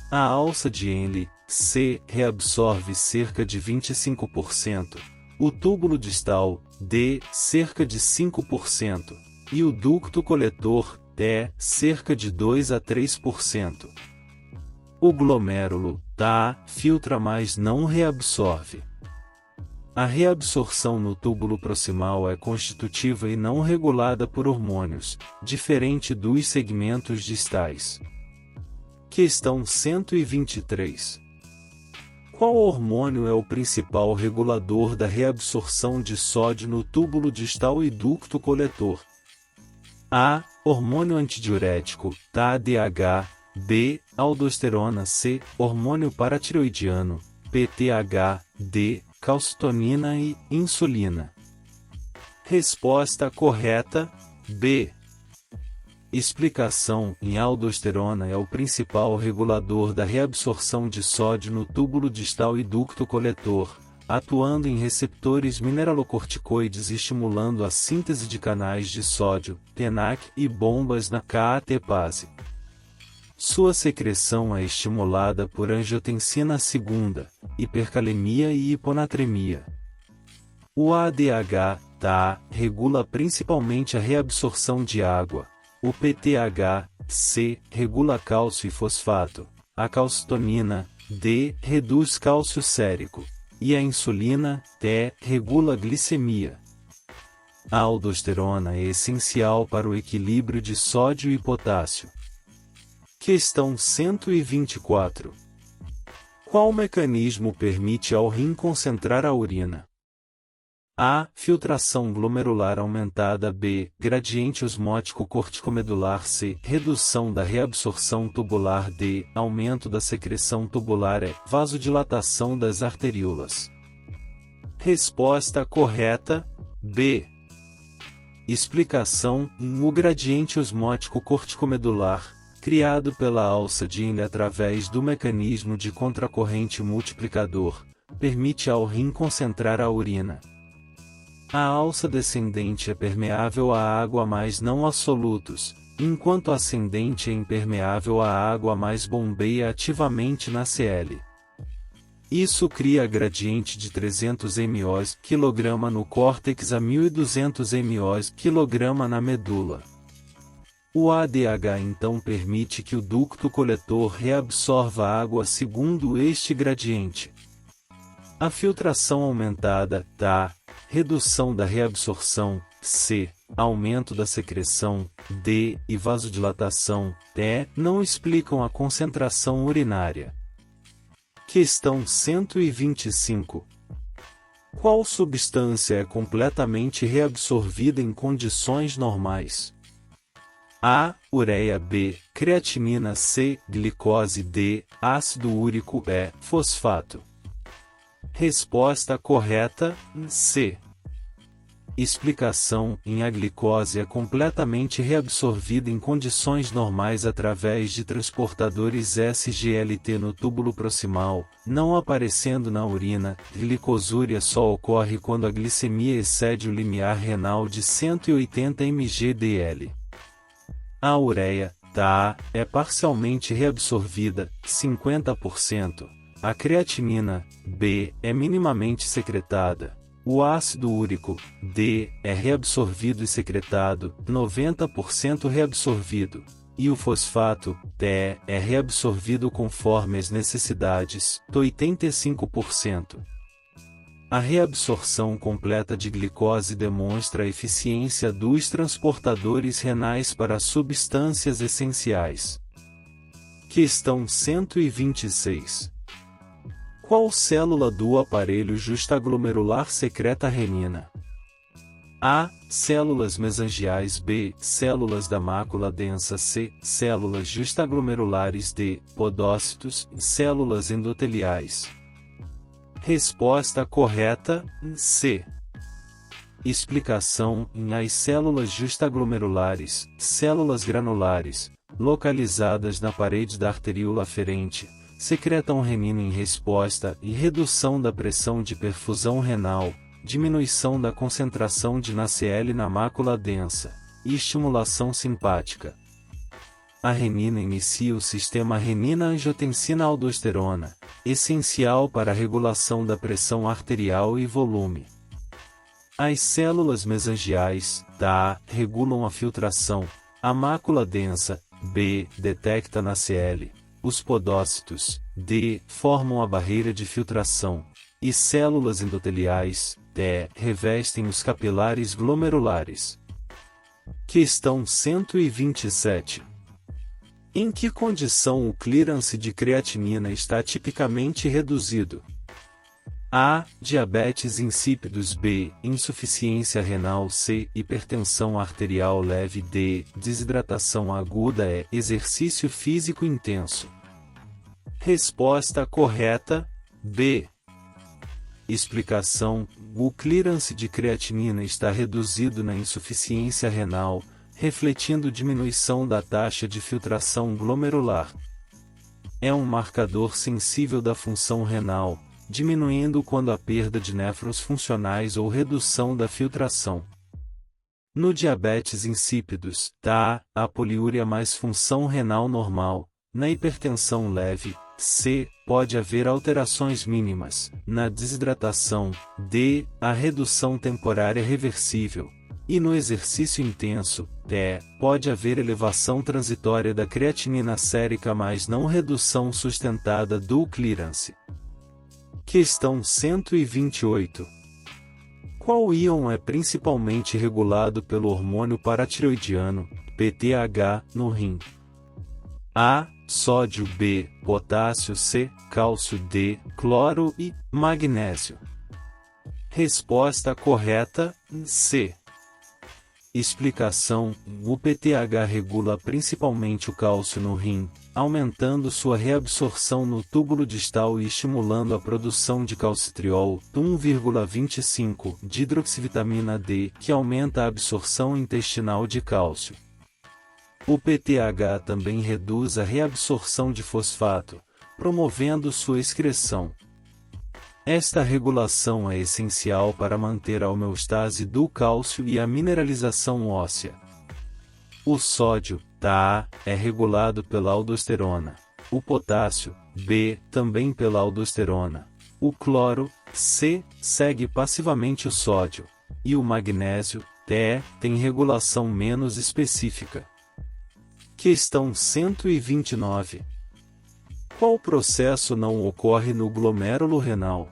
A alça de Henle, C, reabsorve cerca de 25%, o túbulo distal, D, cerca de 5%, e o ducto coletor, T, cerca de 2 a 3%. O glomérulo, filtra mas não reabsorve. A reabsorção no túbulo proximal é constitutiva e não regulada por hormônios, diferente dos segmentos distais. Questão 123. Qual hormônio é o principal regulador da reabsorção de sódio no túbulo distal e ducto coletor? A. Hormônio antidiurético, TADH. B. Aldosterona. C. Hormônio paratireoidiano, PTH. D. Calcitonina e insulina. Resposta correta, B. Explicação: a aldosterona é o principal regulador da reabsorção de sódio no túbulo distal e ducto coletor, atuando em receptores mineralocorticoides e estimulando a síntese de canais de sódio, TENAC, e bombas na caatepase. Sua secreção é estimulada por angiotensina II, hipercalemia e hiponatremia. O ADH, regula principalmente a reabsorção de água. O PTH, C, regula cálcio e fosfato. A calcitonina, D, reduz cálcio sérico. E a insulina, T, regula a glicemia. A aldosterona é essencial para o equilíbrio de sódio e potássio. Questão 124. Qual mecanismo permite ao rim concentrar a urina? A. Filtração glomerular aumentada. B. Gradiente osmótico corticomedular. C. Redução da reabsorção tubular. D. Aumento da secreção tubular. E. Vasodilatação das arteríolas. Resposta correta, B. Explicação: o gradiente osmótico corticomedular, criado pela alça de Inle através do mecanismo de contracorrente multiplicador, permite ao rim concentrar a urina. A alça descendente é permeável à água mas não a solutos, enquanto a ascendente é impermeável à água mas bombeia ativamente na CL. Isso cria gradiente de 300 mO/kg no córtex a 1200 mO/kg na medula. O ADH então permite que o ducto coletor reabsorva a água segundo este gradiente. A filtração aumentada, TA, redução da reabsorção, C, aumento da secreção, D, e vasodilatação, E, não explicam a concentração urinária. Questão 125. Qual substância é completamente reabsorvida em condições normais? A. Ureia. B. Creatinina. C. Glicose. D. Ácido úrico. E. Fosfato. Resposta correta: C. Explicação: a glicose é completamente reabsorvida em condições normais através de transportadores SGLT no túbulo proximal, não aparecendo na urina. Glicosúria só ocorre quando a glicemia excede o limiar renal de 180 mg/dl. A ureia, TAA, é parcialmente reabsorvida, 50%. A creatinina, B, é minimamente secretada. O ácido úrico, D, é reabsorvido e secretado, 90% reabsorvido. E o fosfato, T, é reabsorvido conforme as necessidades, 85%. A reabsorção completa de glicose demonstra a eficiência dos transportadores renais para substâncias essenciais. Questão 126. Qual célula do aparelho justaglomerular secreta renina? A. Células mesangiais. B. Células da mácula densa. C. Células justaglomerulares. D. Podócitos. Células endoteliais. Resposta correta: C. Explicação: as células justaglomerulares, células granulares, localizadas na parede da arteríola aferente, secretam renina em resposta e redução da pressão de perfusão renal, diminuição da concentração de NaCl na mácula densa, e estimulação simpática. A renina inicia o sistema renina-angiotensina-aldosterona, essencial para a regulação da pressão arterial e volume. As células mesangiais, TAA, regulam a filtração, a mácula densa, B, detecta NaCl. Os podócitos, D, formam a barreira de filtração, e células endoteliais, T, revestem os capilares glomerulares. Questão 127. Em que condição o clearance de creatinina está tipicamente reduzido? A. Diabetes insípidos. B. Insuficiência renal. C. Hipertensão arterial leve. D. Desidratação aguda. E. Exercício físico intenso. Resposta correta: B. Explicação: o clearance de creatinina está reduzido na insuficiência renal, refletindo diminuição da taxa de filtração glomerular. É um marcador sensível da função renal, diminuindo quando há perda de néfrons funcionais ou redução da filtração. No diabetes insípidos, TAA, há poliúria mais função renal normal. Na hipertensão leve, C, pode haver alterações mínimas. Na desidratação, D, a redução temporária reversível. E no exercício intenso, D, pode haver elevação transitória da creatinina sérica mas não redução sustentada do clearance. Questão 128. Qual íon é principalmente regulado pelo hormônio paratireoidiano, PTH, no rim? A. Sódio. B. Potássio. C. Cálcio. D. Cloro. E. Magnésio. Resposta correta: C. Explicação: o PTH regula principalmente o cálcio no rim, aumentando sua reabsorção no túbulo distal e estimulando a produção de calcitriol, 1,25, de hidroxivitamina D, que aumenta a absorção intestinal de cálcio. O PTH também reduz a reabsorção de fosfato, promovendo sua excreção. Esta regulação é essencial para manter a homeostase do cálcio e a mineralização óssea. O sódio, Ta, é regulado pela aldosterona. O potássio, B, também pela aldosterona. O cloro, C, segue passivamente o sódio. E o magnésio, Te, tem regulação menos específica. Questão 129. Qual processo não ocorre no glomérulo renal?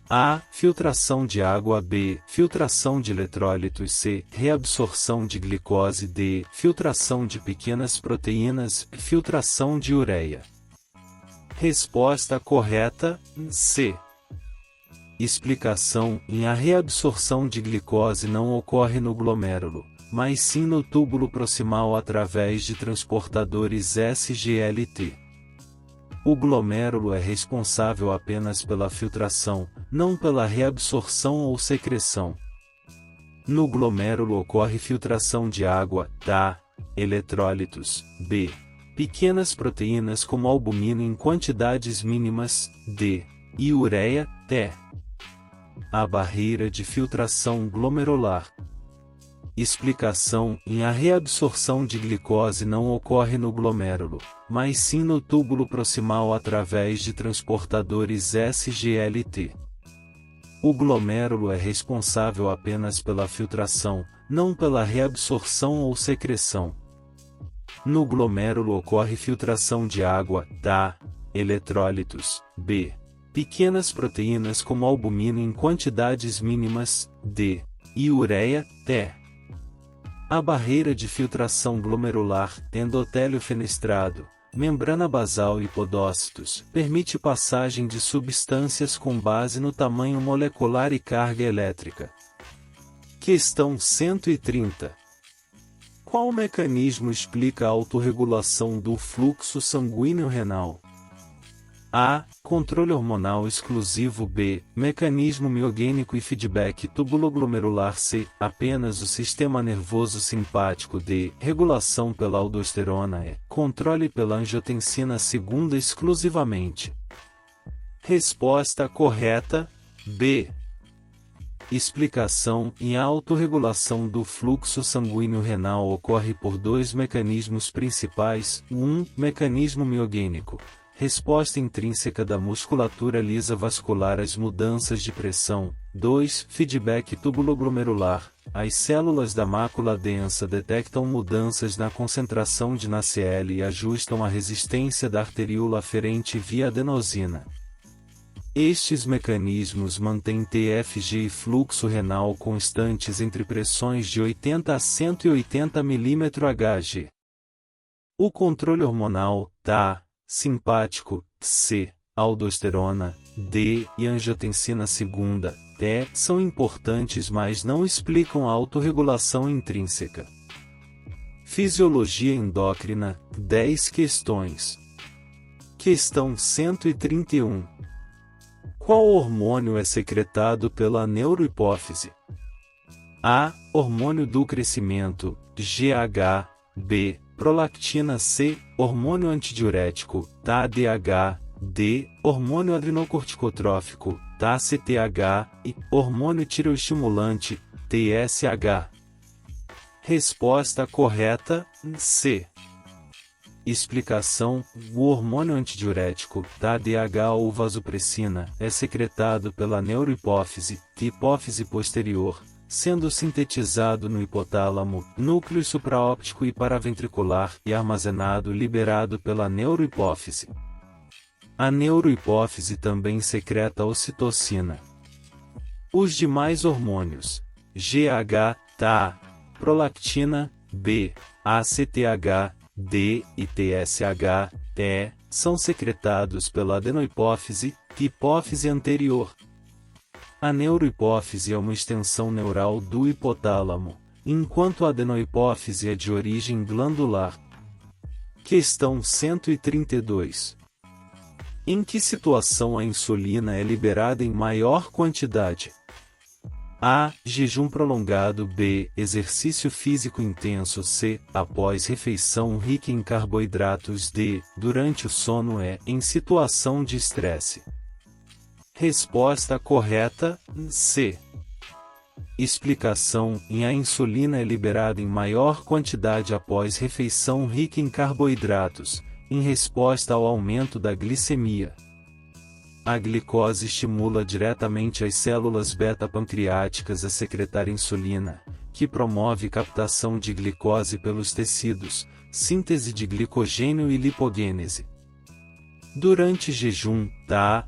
A. Filtração de água. B. Filtração de eletrólitos. C. Reabsorção de glicose. D. Filtração de pequenas proteínas. Filtração de ureia. Resposta correta, C. Explicação: a reabsorção de glicose não ocorre no glomérulo, mas sim no túbulo proximal através de transportadores SGLT. O glomérulo é responsável apenas pela filtração, não pela reabsorção ou secreção. No glomérulo ocorre filtração de água, Ta, eletrólitos, B, pequenas proteínas como albumina em quantidades mínimas, D, e ureia, Te. A barreira de filtração glomerular. Explicação: a reabsorção de glicose não ocorre no glomérulo, mas sim no túbulo proximal através de transportadores SGLT. O glomérulo é responsável apenas pela filtração, não pela reabsorção ou secreção. No glomérulo ocorre filtração de água, Ta, eletrólitos, B, pequenas proteínas como albumina em quantidades mínimas, D, e ureia, Te. A barreira de filtração glomerular, endotélio fenestrado, membrana basal e podócitos, permite passagem de substâncias com base no tamanho molecular e carga elétrica. Questão 130. Qual mecanismo explica a autorregulação do fluxo sanguíneo renal? A. Controle hormonal exclusivo. B. Mecanismo miogênico e feedback tubuloglomerular. C. Apenas o sistema nervoso simpático. D. Regulação pela aldosterona. E. Controle pela angiotensina segunda exclusivamente. Resposta correta, B. Explicação: a autorregulação do fluxo sanguíneo renal ocorre por dois mecanismos principais. 1. Mecanismo miogênico. Resposta intrínseca da musculatura lisa vascular às mudanças de pressão. 2. Feedback tubuloglomerular. As células da mácula densa detectam mudanças na concentração de NaCl e ajustam a resistência da arteríola aferente via adenosina. Estes mecanismos mantêm TFG e fluxo renal constantes entre pressões de 80 a 180 mmHg. O controle hormonal, Ta, simpático, C, aldosterona, D, e angiotensina segunda, Te, são importantes, mas não explicam a autorregulação intrínseca. Fisiologia endócrina, 10 questões. Questão 131. Qual hormônio é secretado pela neurohipófise? A. Hormônio do crescimento, GH. B. Prolactina. C. Hormônio antidiurético, TADH. D. Hormônio adrenocorticotrófico, TACTH. E. Hormônio tireoestimulante, TSH. Resposta correta, C. Explicação: o hormônio antidiurético, TADH ou vasopressina, é secretado pela neurohipófise, hipófise posterior, sendo sintetizado no hipotálamo, núcleo supraóptico e paraventricular, e armazenado e liberado pela neurohipófise. A neurohipófise também secreta ocitocina. Os demais hormônios, GH, Ta, prolactina, B, ACTH, D e TSH, Te, são secretados pela adenohipófise, hipófise anterior. A neurohipófise é uma extensão neural do hipotálamo, enquanto a adenohipófise é de origem glandular. Questão 132. Em que situação a insulina é liberada em maior quantidade? A. Jejum prolongado. B. Exercício físico intenso. C. Após refeição rica em carboidratos. D. Durante o sono. E. Em situação de estresse. Resposta correta: C. Explicação: a insulina é liberada em maior quantidade após refeição rica em carboidratos, em resposta ao aumento da glicemia. A glicose estimula diretamente as células beta-pancreáticas a secretar insulina, que promove captação de glicose pelos tecidos, síntese de glicogênio e lipogênese. Durante jejum,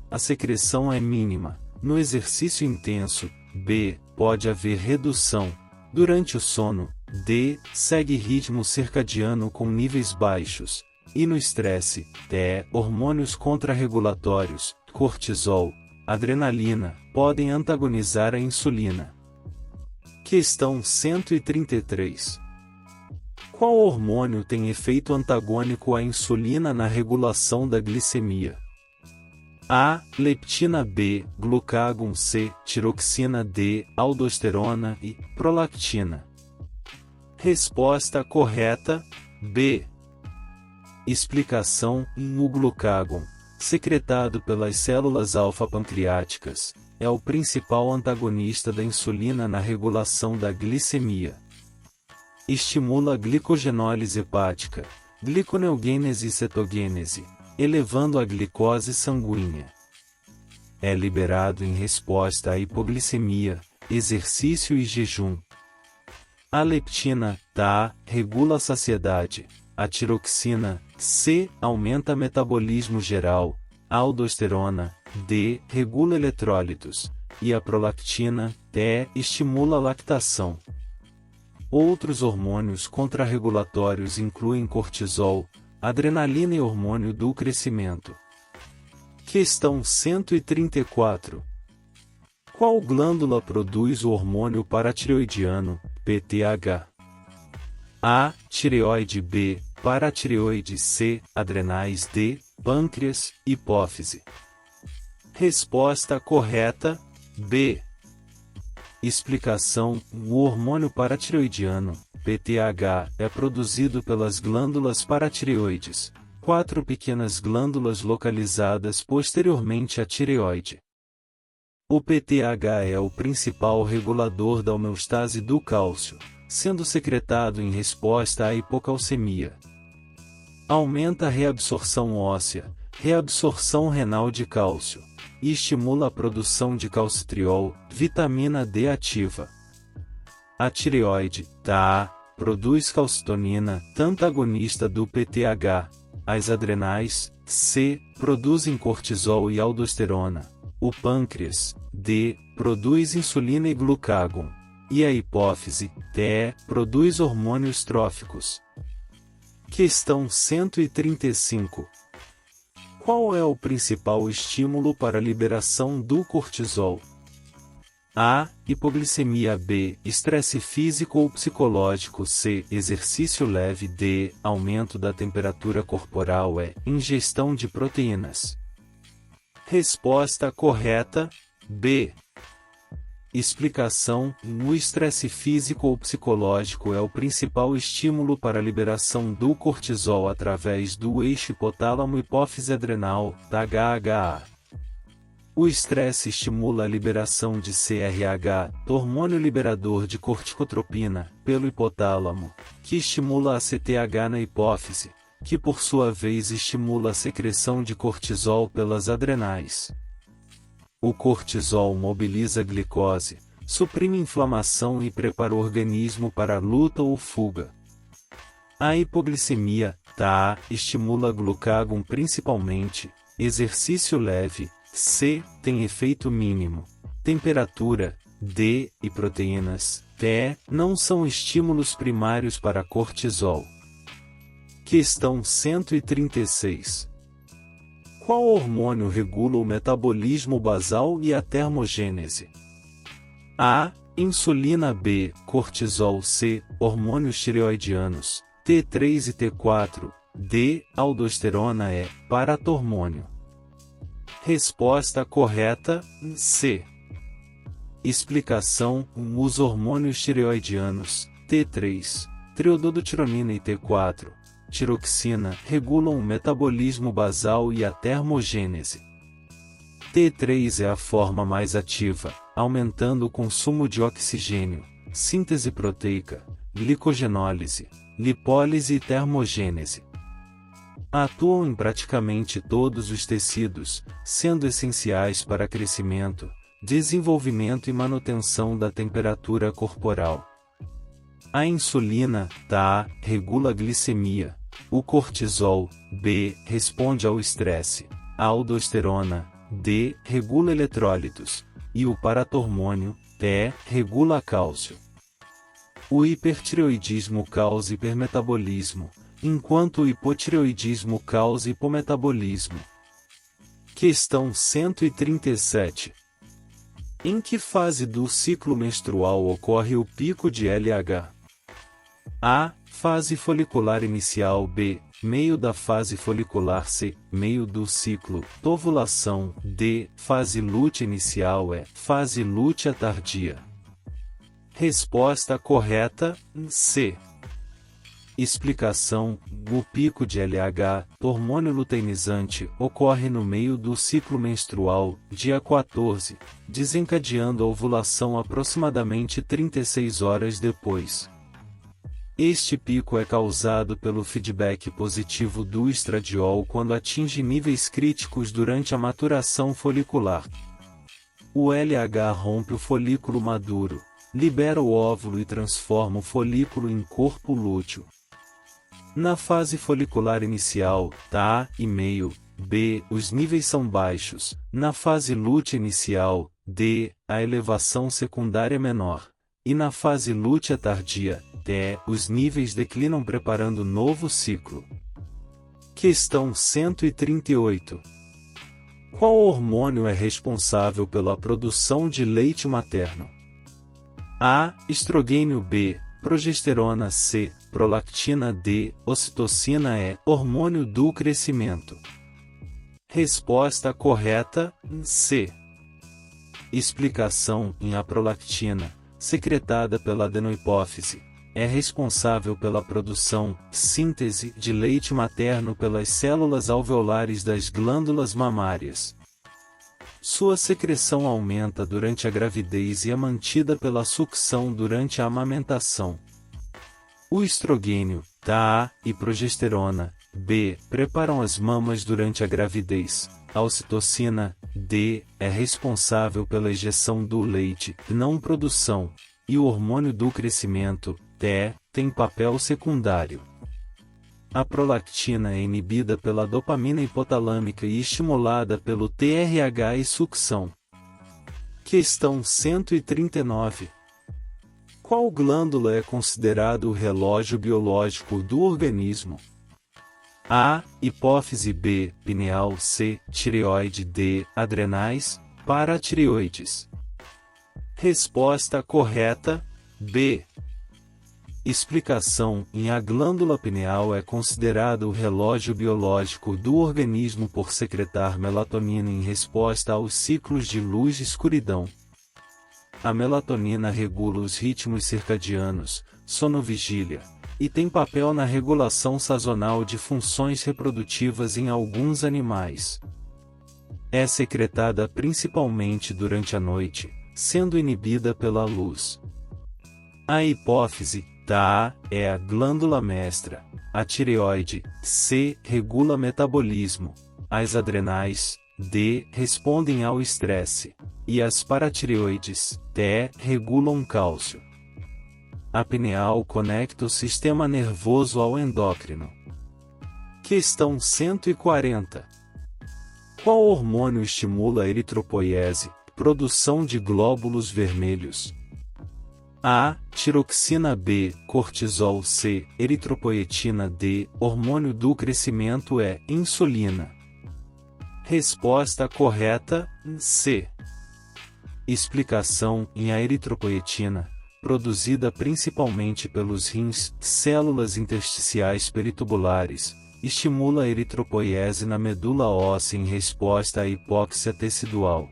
a secreção é mínima. No exercício intenso, B. Pode haver redução. Durante o sono, D. Segue ritmo circadiano com níveis baixos. E no estresse, hormônios contrarregulatórios, cortisol, adrenalina, podem antagonizar a insulina. Questão 133. Qual hormônio tem efeito antagônico à insulina na regulação da glicemia? A. Leptina. B. Glucagon. C. Tiroxina. D. Aldosterona. E. Prolactina. Resposta correta: B. Explicação: o glucagon, secretado pelas células alfa-pancreáticas, é o principal antagonista da insulina na regulação da glicemia. Estimula a glicogenólise hepática, gliconeogênese e cetogênese, elevando a glicose sanguínea. É liberado em resposta à hipoglicemia, exercício e jejum. A leptina, regula a saciedade. A tiroxina, C, aumenta metabolismo geral. A aldosterona, D, regula eletrólitos. E a prolactina, E, estimula a lactação. Outros hormônios contrarregulatórios incluem cortisol, adrenalina e hormônio do crescimento. Questão 134. Qual glândula produz o hormônio paratireoidiano, PTH? A. Tireoide. B. Paratireoide. C. Adrenais. D. Pâncreas, hipófise. Resposta correta: B. Explicação: o hormônio paratireoidiano, PTH, é produzido pelas glândulas paratireoides, 4 pequenas glândulas localizadas posteriormente à tireoide. O PTH é o principal regulador da homeostase do cálcio, sendo secretado em resposta à hipocalcemia. Aumenta a reabsorção óssea, reabsorção renal de cálcio, e estimula a produção de calcitriol, vitamina D ativa. A tireoide, produz calcitonina, antagonista do PTH. As adrenais, C, produzem cortisol e aldosterona. O pâncreas, D, produz insulina e glucagon. E a hipófise, T, produz hormônios tróficos. Questão 135. Qual é o principal estímulo para a liberação do cortisol? A. Hipoglicemia. B. Estresse físico ou psicológico. C. Exercício leve. D. Aumento da temperatura corporal. E. Ingestão de proteínas. Resposta correta: B. Explicação: o estresse físico ou psicológico é o principal estímulo para a liberação do cortisol através do eixo hipotálamo-hipófise adrenal, HHA. O estresse estimula a liberação de CRH, hormônio liberador de corticotropina, pelo hipotálamo, que estimula a CTH na hipófise, que por sua vez estimula a secreção de cortisol pelas adrenais. O cortisol mobiliza a glicose, suprime inflamação e prepara o organismo para a luta ou fuga. A hipoglicemia, estimula glucagon principalmente. Exercício leve, C, tem efeito mínimo. Temperatura, D, e proteínas, T, não são estímulos primários para cortisol. Questão 136. Qual hormônio regula o metabolismo basal e a termogênese? A. Insulina. B. Cortisol. C. Hormônios tireoidianos, T3 e T4. D. Aldosterona E. Paratormônio. Resposta correta, C. Explicação: os hormônios tireoidianos, T3, triododotironina e T4, tiroxina, regulam o metabolismo basal e a termogênese. T3 é a forma mais ativa, aumentando o consumo de oxigênio, síntese proteica, glicogenólise, lipólise e termogênese. Atuam em praticamente todos os tecidos, sendo essenciais para crescimento, desenvolvimento e manutenção da temperatura corporal. A insulina, TA, regula a glicemia. O cortisol, B, responde ao estresse. A aldosterona, D, regula eletrólitos. E o paratormônio, E, regula cálcio. O hipertireoidismo causa hipermetabolismo, enquanto o hipotireoidismo causa hipometabolismo. Questão 137. Em que fase do ciclo menstrual ocorre o pico de LH? A. Fase folicular inicial. B. Meio da fase folicular. C. Meio do ciclo, ovulação. D. Fase lútea inicial. E. Fase lútea tardia. Resposta correta, C. Explicação: o pico de LH, hormônio luteinizante, ocorre no meio do ciclo menstrual, dia 14, desencadeando a ovulação aproximadamente 36 horas depois. Este pico é causado pelo feedback positivo do estradiol quando atinge níveis críticos durante a maturação folicular. O LH rompe o folículo maduro, libera o óvulo e transforma o folículo em corpo lúteo. Na fase folicular inicial, TA e meio, B, os níveis são baixos. Na fase lútea inicial, D, a elevação secundária é menor. E na fase lútea tardia, T, os níveis declinam preparando novo ciclo. Questão 138. Qual hormônio é responsável pela produção de leite materno? A. Estrogênio. B. Progesterona. C. Prolactina. D. Ocitocina. E. Hormônio do crescimento. Resposta correta, C. Explicação: a prolactina, secretada pela adenohipófise, é responsável pela produção, síntese de leite materno pelas células alveolares das glândulas mamárias. Sua secreção aumenta durante a gravidez e é mantida pela sucção durante a amamentação. O estrogênio, TA, e progesterona, B, preparam as mamas durante a gravidez. A ocitocina, D, é responsável pela ejeção do leite, não produção, e o hormônio do crescimento, T, tem papel secundário. A prolactina é inibida pela dopamina hipotalâmica e estimulada pelo TRH e sucção. Questão 139. Qual glândula é considerado o relógio biológico do organismo? A. Hipófise. B. Pineal. C. Tireoide. D. Adrenais, paratireoides. Resposta correta, B. Explicação: a glândula pineal é considerada o relógio biológico do organismo por secretar melatonina em resposta aos ciclos de luz e escuridão. A melatonina regula os ritmos circadianos, sono-vigília, e tem papel na regulação sazonal de funções reprodutivas em alguns animais. É secretada principalmente durante a noite, sendo inibida pela luz. A hipófise, TA, é a glândula mestra. A tireoide, C, regula metabolismo. As adrenais, D, respondem ao estresse. E as paratireoides, T, regulam cálcio. A pineal conecta o sistema nervoso ao endócrino. Questão 140. Qual hormônio estimula a eritropoiese, produção de glóbulos vermelhos? A. Tiroxina. B. Cortisol. C. Eritropoetina. D. Hormônio do crescimento. E. Insulina. Resposta correta, C. Explicação: a eritropoetina, produzida principalmente pelos rins, células intersticiais peritubulares, estimula a eritropoiese na medula óssea em resposta à hipóxia tecidual.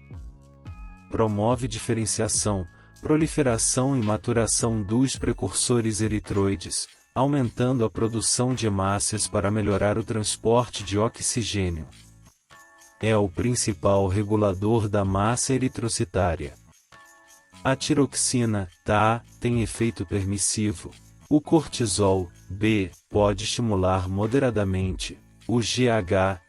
Promove diferenciação, proliferação e maturação dos precursores eritroides, aumentando a produção de hemácias para melhorar o transporte de oxigênio. É o principal regulador da massa eritrocitária. A tiroxina, TA, tem efeito permissivo. O cortisol, pode estimular moderadamente. O GH,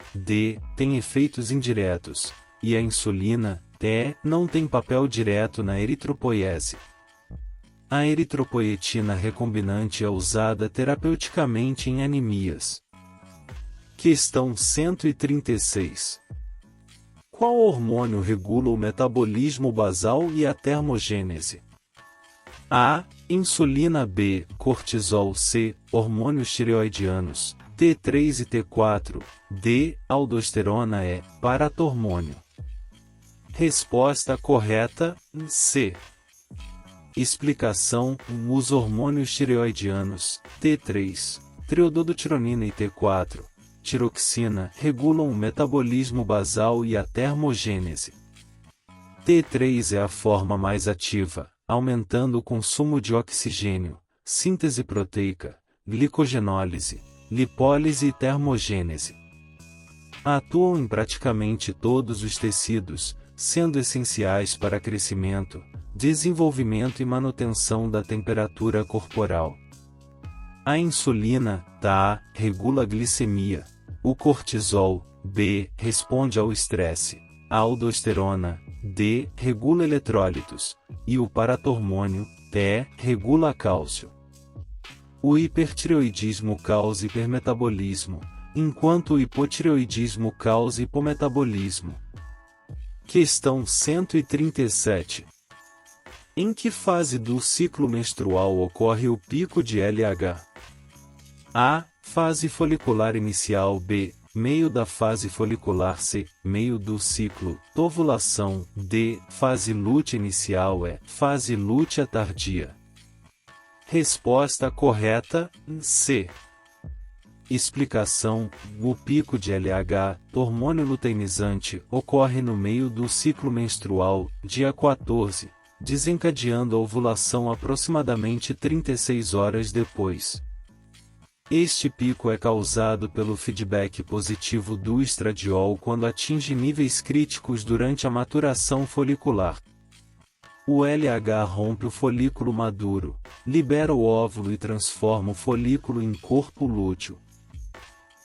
tem efeitos indiretos. E a insulina, TE, não tem papel direto na eritropoiese. A eritropoietina recombinante é usada terapeuticamente em anemias. Questão 136. Qual hormônio regula o metabolismo basal e a termogênese? A. Insulina. B. Cortisol. C. Hormônios tireoidianos, T3 e T4. D. Aldosterona. E. Paratormônio. Resposta correta, C. Explicação: os hormônios tireoidianos, T3, triododotironina e T4, tiroxina, regulam o metabolismo basal e a termogênese. T3 é a forma mais ativa, aumentando o consumo de oxigênio, síntese proteica, glicogenólise, lipólise e termogênese. Atuam em praticamente todos os tecidos, sendo essenciais para crescimento, desenvolvimento e manutenção da temperatura corporal. A insulina, TA, regula a glicemia. O cortisol, B, responde ao estresse. A aldosterona, D, regula eletrólitos. E o paratormônio, TE, regula cálcio. O hipertireoidismo causa hipermetabolismo, enquanto o hipotireoidismo causa hipometabolismo. Questão 137. Em que fase do ciclo menstrual ocorre o pico de LH? A. Fase folicular inicial. B. Meio da fase folicular. C. Meio do ciclo, ovulação. D. Fase lútea inicial. E. Fase lútea tardia. Resposta correta, C. Explicação: o pico de LH, hormônio luteinizante, ocorre no meio do ciclo menstrual, dia 14, desencadeando a ovulação aproximadamente 36 horas depois. Este pico é causado pelo feedback positivo do estradiol quando atinge níveis críticos durante a maturação folicular. O LH rompe o folículo maduro, libera o óvulo e transforma o folículo em corpo lúteo.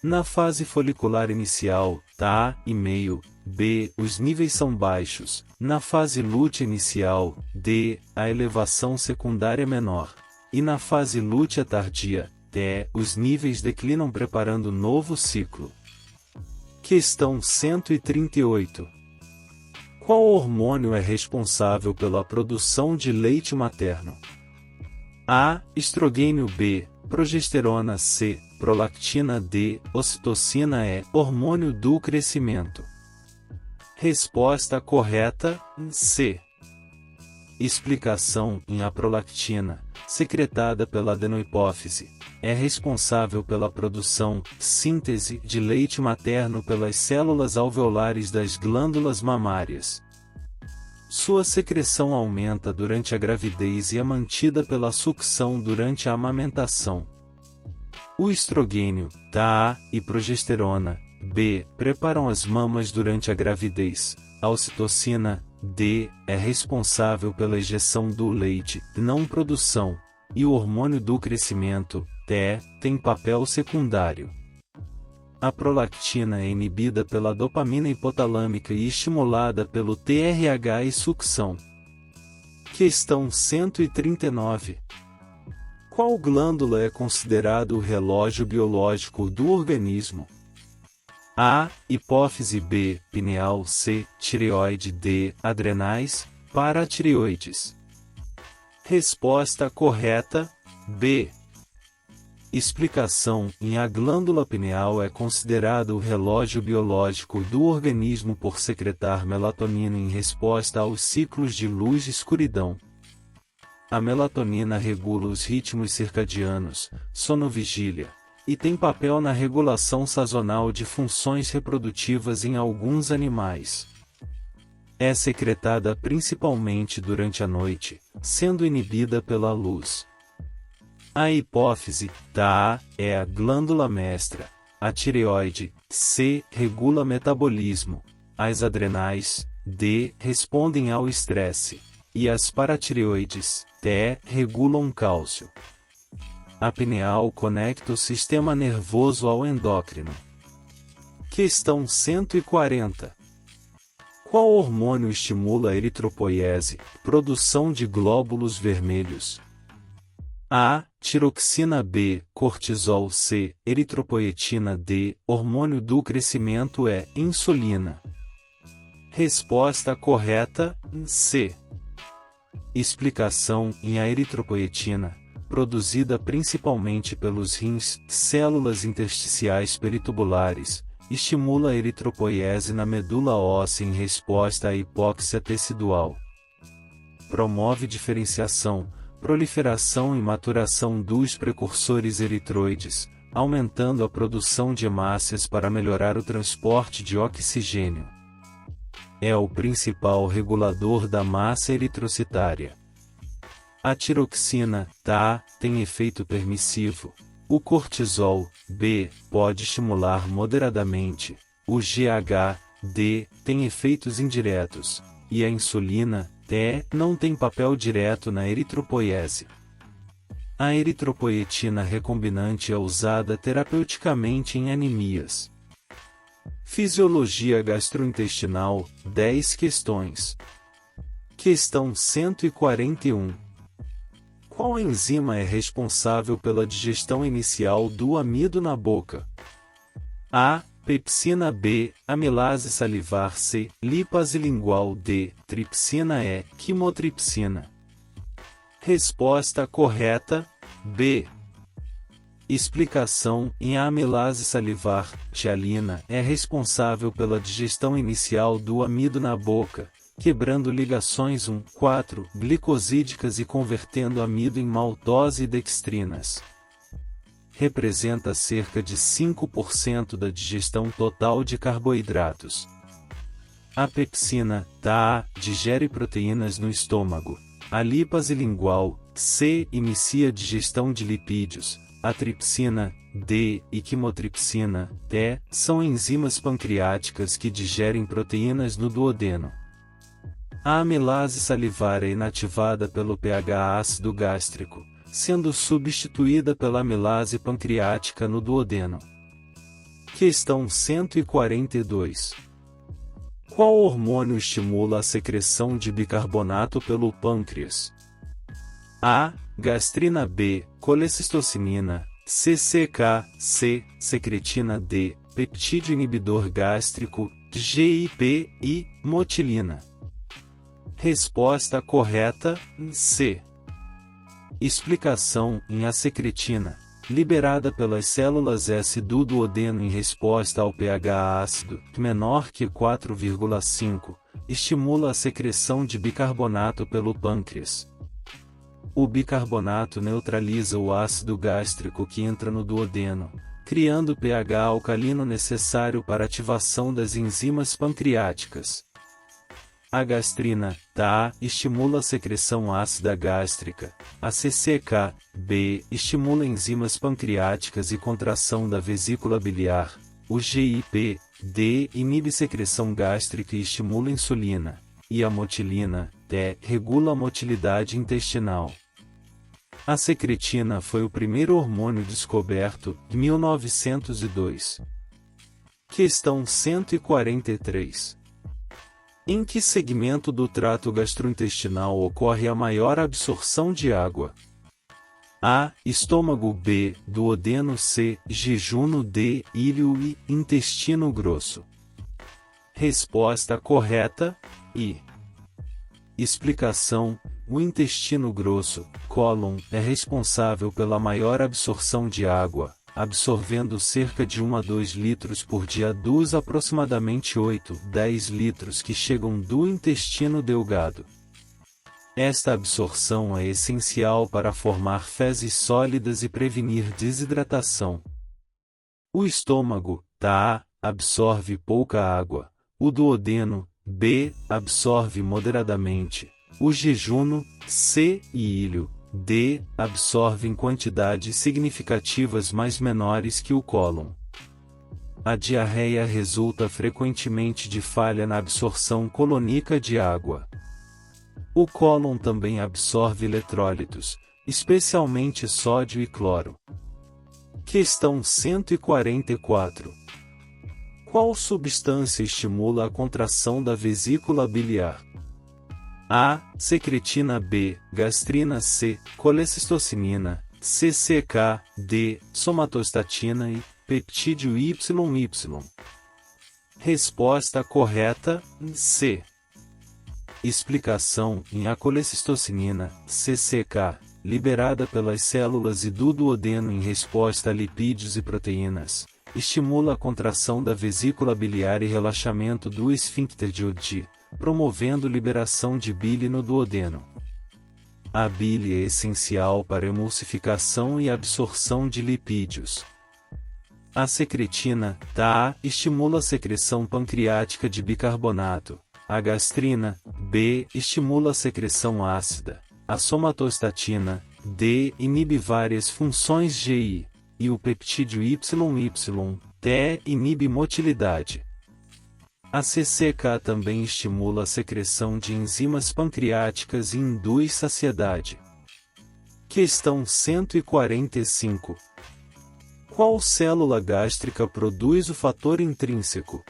Na fase folicular inicial, TA e meio, B, os níveis são baixos. Na fase lútea inicial, D, a elevação secundária é menor. E na fase lútea tardia, TE, os níveis declinam preparando novo ciclo. Questão 138. Qual hormônio é responsável pela produção de leite materno? A. Estrogênio. B. Progesterona. C. Prolactina. D. Ocitocina. E. Hormônio do crescimento. Resposta correta, C. Explicação: a prolactina, secretada pela adenohipófise, é responsável pela produção, síntese, de leite materno pelas células alveolares das glândulas mamárias. Sua secreção aumenta durante a gravidez e é mantida pela sucção durante a amamentação. O estrogênio, TA, e progesterona, B, preparam as mamas durante a gravidez. A ocitocina, D, é responsável pela ejeção do leite, não produção, e o hormônio do crescimento, TE, tem papel secundário. A prolactina é inibida pela dopamina hipotalâmica e estimulada pelo TRH e sucção. Questão 139. Qual glândula é considerado o relógio biológico do organismo? A. Hipófise. B. Pineal. C. Tireoide. D. Adrenais, paratireoides. Resposta correta, B. Explicação: a glândula pineal é considerada o relógio biológico do organismo por secretar melatonina em resposta aos ciclos de luz e escuridão. A melatonina regula os ritmos circadianos, sono-vigília, e tem papel na regulação sazonal de funções reprodutivas em alguns animais. É secretada principalmente durante a noite, sendo inibida pela luz. A hipófise, A, é a glândula mestra. A tireoide, C, regula metabolismo. As adrenais, D, respondem ao estresse. E as paratireoides, T, regulam cálcio. A pineal conecta o sistema nervoso ao endócrino. Questão 140. Qual hormônio estimula a eritropoiese, produção de glóbulos vermelhos? A. Tiroxina B, cortisol C, eritropoetina D, hormônio do crescimento é insulina. Resposta correta, C. Explicação: em a eritropoetina, produzida principalmente pelos rins, células intersticiais peritubulares, estimula a eritropoiese na medula óssea em resposta à hipóxia tecidual. Promove diferenciação, proliferação e maturação dos precursores eritroides, aumentando a produção de hemácias para melhorar o transporte de oxigênio. É o principal regulador da massa eritrocitária. A tiroxina, A, tem efeito permissivo. O cortisol, B, pode estimular moderadamente. O GH, D, tem efeitos indiretos. E a insulina, T, não tem papel direto na eritropoiese. A eritropoetina recombinante é usada terapeuticamente em anemias. Fisiologia gastrointestinal, 10 questões. Questão 141. Qual enzima é responsável pela digestão inicial do amido na boca? A. Pepsina B, amilase salivar C, lipase lingual D, tripsina E, quimotripsina. Resposta correta, B. Explicação: em a amilase salivar, tialina, é responsável pela digestão inicial do amido na boca, quebrando ligações 1,4 glicosídicas e convertendo amido em maltose e dextrinas. Representa cerca de 5% da digestão total de carboidratos. A pepsina, A, digere proteínas no estômago. A lipase lingual, C, inicia a digestão de lipídios. A tripsina, D, e quimotripsina, T, são enzimas pancreáticas que digerem proteínas no duodeno. A amilase salivar é inativada pelo pH ácido gástrico, sendo substituída pela amilase pancreática no duodeno. Questão 142. Qual hormônio estimula a secreção de bicarbonato pelo pâncreas? A. Gastrina B, colecistocinina, CCK, C, secretina D, peptídeo inibidor gástrico, GIP e motilina. Resposta correta, C. Explicação: em a secretina, liberada pelas células S do duodeno em resposta ao pH ácido, menor que 4,5, estimula a secreção de bicarbonato pelo pâncreas. O bicarbonato neutraliza o ácido gástrico que entra no duodeno, criando o pH alcalino necessário para a ativação das enzimas pancreáticas. A gastrina, A, estimula a secreção ácida gástrica. A CCK, B, estimula enzimas pancreáticas e contração da vesícula biliar. O GIP, D, inibe secreção gástrica e estimula insulina. E a motilina, T, regula a motilidade intestinal. A secretina foi o primeiro hormônio descoberto, em 1902. Questão 143. Em que segmento do trato gastrointestinal ocorre a maior absorção de água? A. Estômago. B. Duodeno. C. Jejuno. D. Íleo e intestino grosso. Resposta correta, I. Explicação: o intestino grosso, cólon, é responsável pela maior absorção de água, absorvendo cerca de 1 a 2 litros por dia dos aproximadamente 8, 10 litros que chegam do intestino delgado. Esta absorção é essencial para formar fezes sólidas e prevenir desidratação. O estômago, A, absorve pouca água. O duodeno, B, absorve moderadamente. O jejuno, C e ilho, D, absorvem quantidades significativas mais menores que o cólon. A diarreia resulta frequentemente de falha na absorção colônica de água. O cólon também absorve eletrólitos, especialmente sódio e cloro. Questão 144. Qual substância estimula a contração da vesícula biliar? A. Secretina. B. Gastrina. C. Colecistocinina. CCK. D. Somatostatina e peptídeo YY. Resposta correta, C. Explicação: a colecistocinina, CCK, liberada pelas células e do duodeno em resposta a lipídios e proteínas, estimula a contração da vesícula biliar e relaxamento do esfíncter de Oddi, promovendo liberação de bile no duodeno. A bile é essencial para a emulsificação e absorção de lipídios. A secretina, A, estimula a secreção pancreática de bicarbonato. A gastrina, B, estimula a secreção ácida. A somatostatina, D, inibe várias funções GI. E o peptídeo YY, T, inibe motilidade. A CCK também estimula a secreção de enzimas pancreáticas e induz saciedade. Questão 145. Qual célula gástrica produz o fator intrínseco?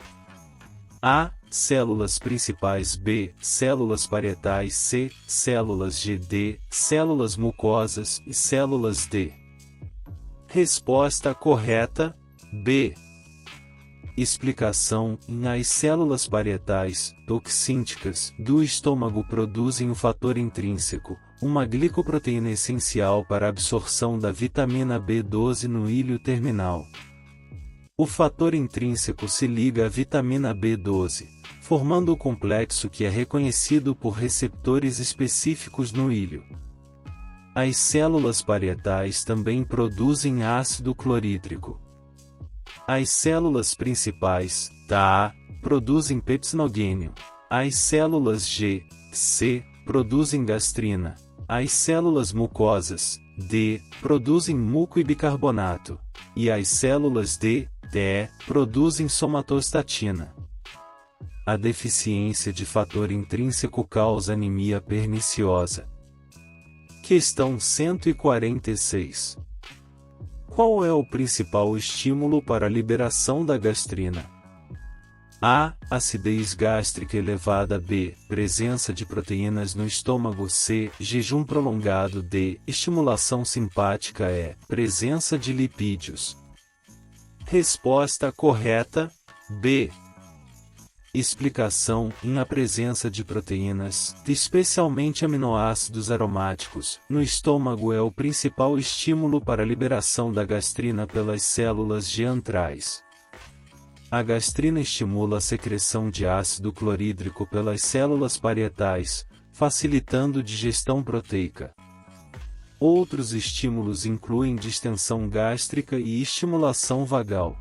A. Células principais. B. Células parietais. C. Células G. D. Células mucosas e células D. Resposta correta, B. Explicação: as células parietais, toxínticas, do estômago produzem o fator intrínseco, uma glicoproteína essencial para a absorção da vitamina B12 no ilho terminal. O fator intrínseco se liga à vitamina B12, formando o complexo que é reconhecido por receptores específicos no ilho. As células parietais também produzem ácido clorídrico. As células principais, A, produzem pepsinogênio. As células G, C, produzem gastrina. As células mucosas, D, produzem muco e bicarbonato. E as células D, T, produzem somatostatina. A deficiência de fator intrínseco causa anemia perniciosa. Questão 146. Qual é o principal estímulo para a liberação da gastrina? A. Acidez gástrica elevada. B. Presença de proteínas no estômago. C. Jejum prolongado. D. Estimulação simpática. E. Presença de lipídios. Resposta correta, B. Explicação: a presença de proteínas, especialmente aminoácidos aromáticos, no estômago é o principal estímulo para a liberação da gastrina pelas células geantrais. A gastrina estimula a secreção de ácido clorídrico pelas células parietais, facilitando digestão proteica. Outros estímulos incluem distensão gástrica e estimulação vagal.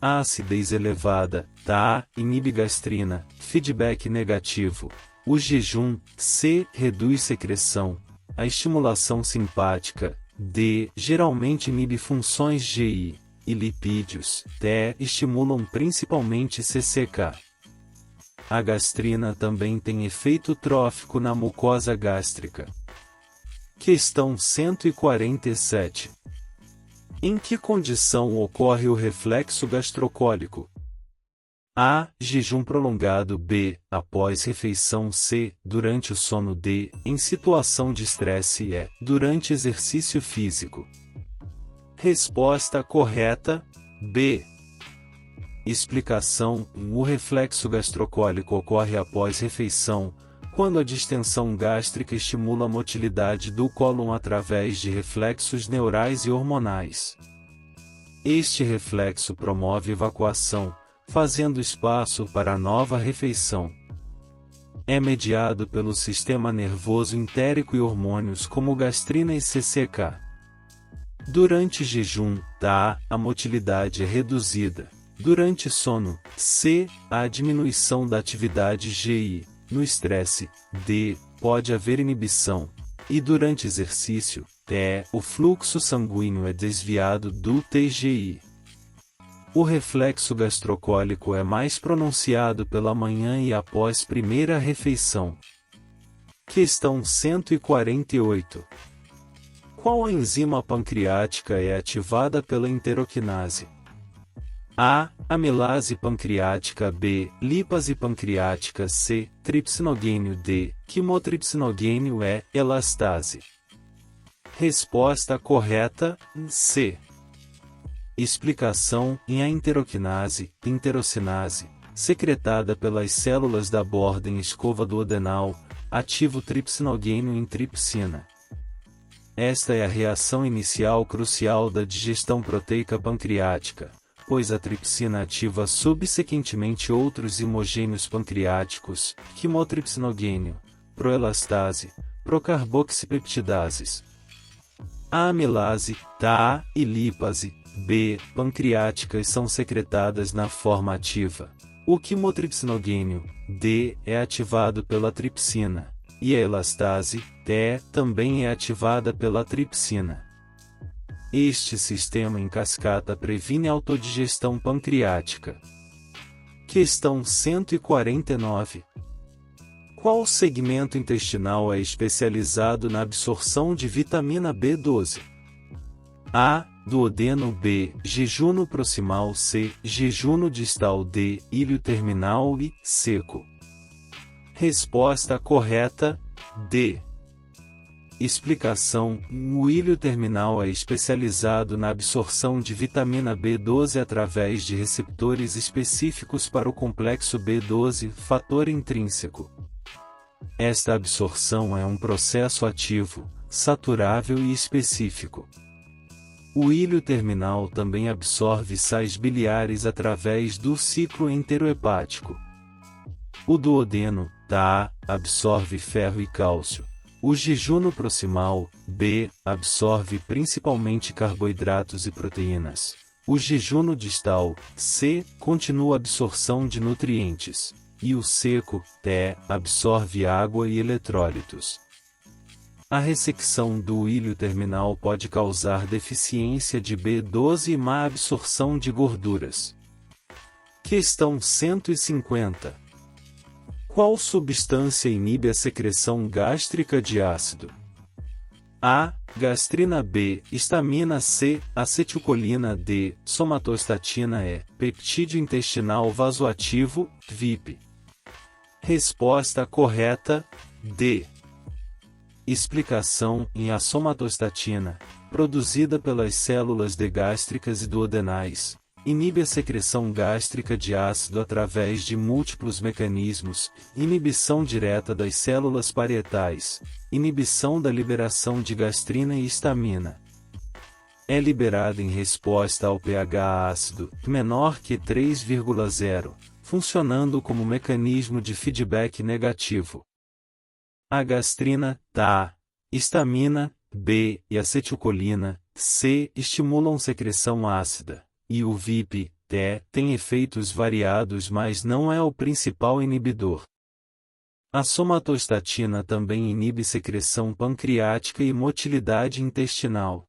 A acidez elevada, A, inibe gastrina, feedback negativo. O jejum, C, reduz secreção. A estimulação simpática, D, geralmente inibe funções GI. E lipídios, T, estimulam principalmente CCK. A gastrina também tem efeito trófico na mucosa gástrica. Questão 147. Em que condição ocorre o reflexo gastrocólico? A. Jejum prolongado. B. Após refeição. C. Durante o sono. D. Em situação de estresse. E. Durante exercício físico. Resposta correta, B. Explicação: o reflexo gastrocólico ocorre após refeição, quando a distensão gástrica estimula a motilidade do cólon através de reflexos neurais e hormonais. Este reflexo promove evacuação, fazendo espaço para a nova refeição. É mediado pelo sistema nervoso entérico e hormônios como gastrina e CCK. Durante jejum, a motilidade é reduzida. Durante sono, C, a diminuição da atividade GI. No estresse, D, pode haver inibição. E durante exercício, E, o fluxo sanguíneo é desviado do TGI. O reflexo gastrocólico é mais pronunciado pela manhã e após primeira refeição. Questão 148. Qual a enzima pancreática é ativada pela enteroquinase? A. Amilase pancreática. B. Lipase pancreática. C. Tripsinogênio. D. Quimotripsinogênio. E. Elastase. Resposta correta, C. Explicação: em a enteroquinase, enterocinase, secretada pelas células da borda em escova duodenal, ativa o tripsinogênio em tripsina. Esta é a reação inicial crucial da digestão proteica pancreática, pois a tripsina ativa subsequentemente outros imogênios pancreáticos, quimotripsinogênio, proelastase, procarboxipeptidases. A amilase, A e lipase, B, pancreáticas são secretadas na forma ativa. O quimotripsinogênio, D, é ativado pela tripsina, e a elastase, T, também é ativada pela tripsina. Este sistema em cascata previne a autodigestão pancreática. Questão 149. Qual segmento intestinal é especializado na absorção de vitamina B12? A. Duodeno. B. Jejuno proximal. C. Jejuno distal. D. Ilho terminal e seco. Resposta correta, D. Explicação: o ilho terminal é especializado na absorção de vitamina B12 através de receptores específicos para o complexo B12, fator intrínseco. Esta absorção é um processo ativo, saturável e específico. O ilho terminal também absorve sais biliares através do ciclo enterohepático. O duodeno, A, absorve ferro e cálcio. O jejuno proximal, B, absorve principalmente carboidratos e proteínas. O jejuno distal, C, continua a absorção de nutrientes. E o seco, T, absorve água e eletrólitos. A ressecção do ilho terminal pode causar deficiência de B12 e má absorção de gorduras. Questão 150. Qual substância inibe a secreção gástrica de ácido? A. Gastrina. B. Histamina. C. Acetilcolina. D. Somatostatina. E. Peptídeo intestinal vasoativo, VIP. Resposta correta, D. Explicação: em a somatostatina, produzida pelas células degástricas e duodenais, inibe a secreção gástrica de ácido através de múltiplos mecanismos: inibição direta das células parietais, inibição da liberação de gastrina e histamina. É liberada em resposta ao pH ácido, menor que 3,0, funcionando como mecanismo de feedback negativo. A gastrina, A, histamina, B, e acetilcolina, C, estimulam secreção ácida, e o VIP, T, tem efeitos variados, mas não é o principal inibidor. A somatostatina também inibe secreção pancreática e motilidade intestinal.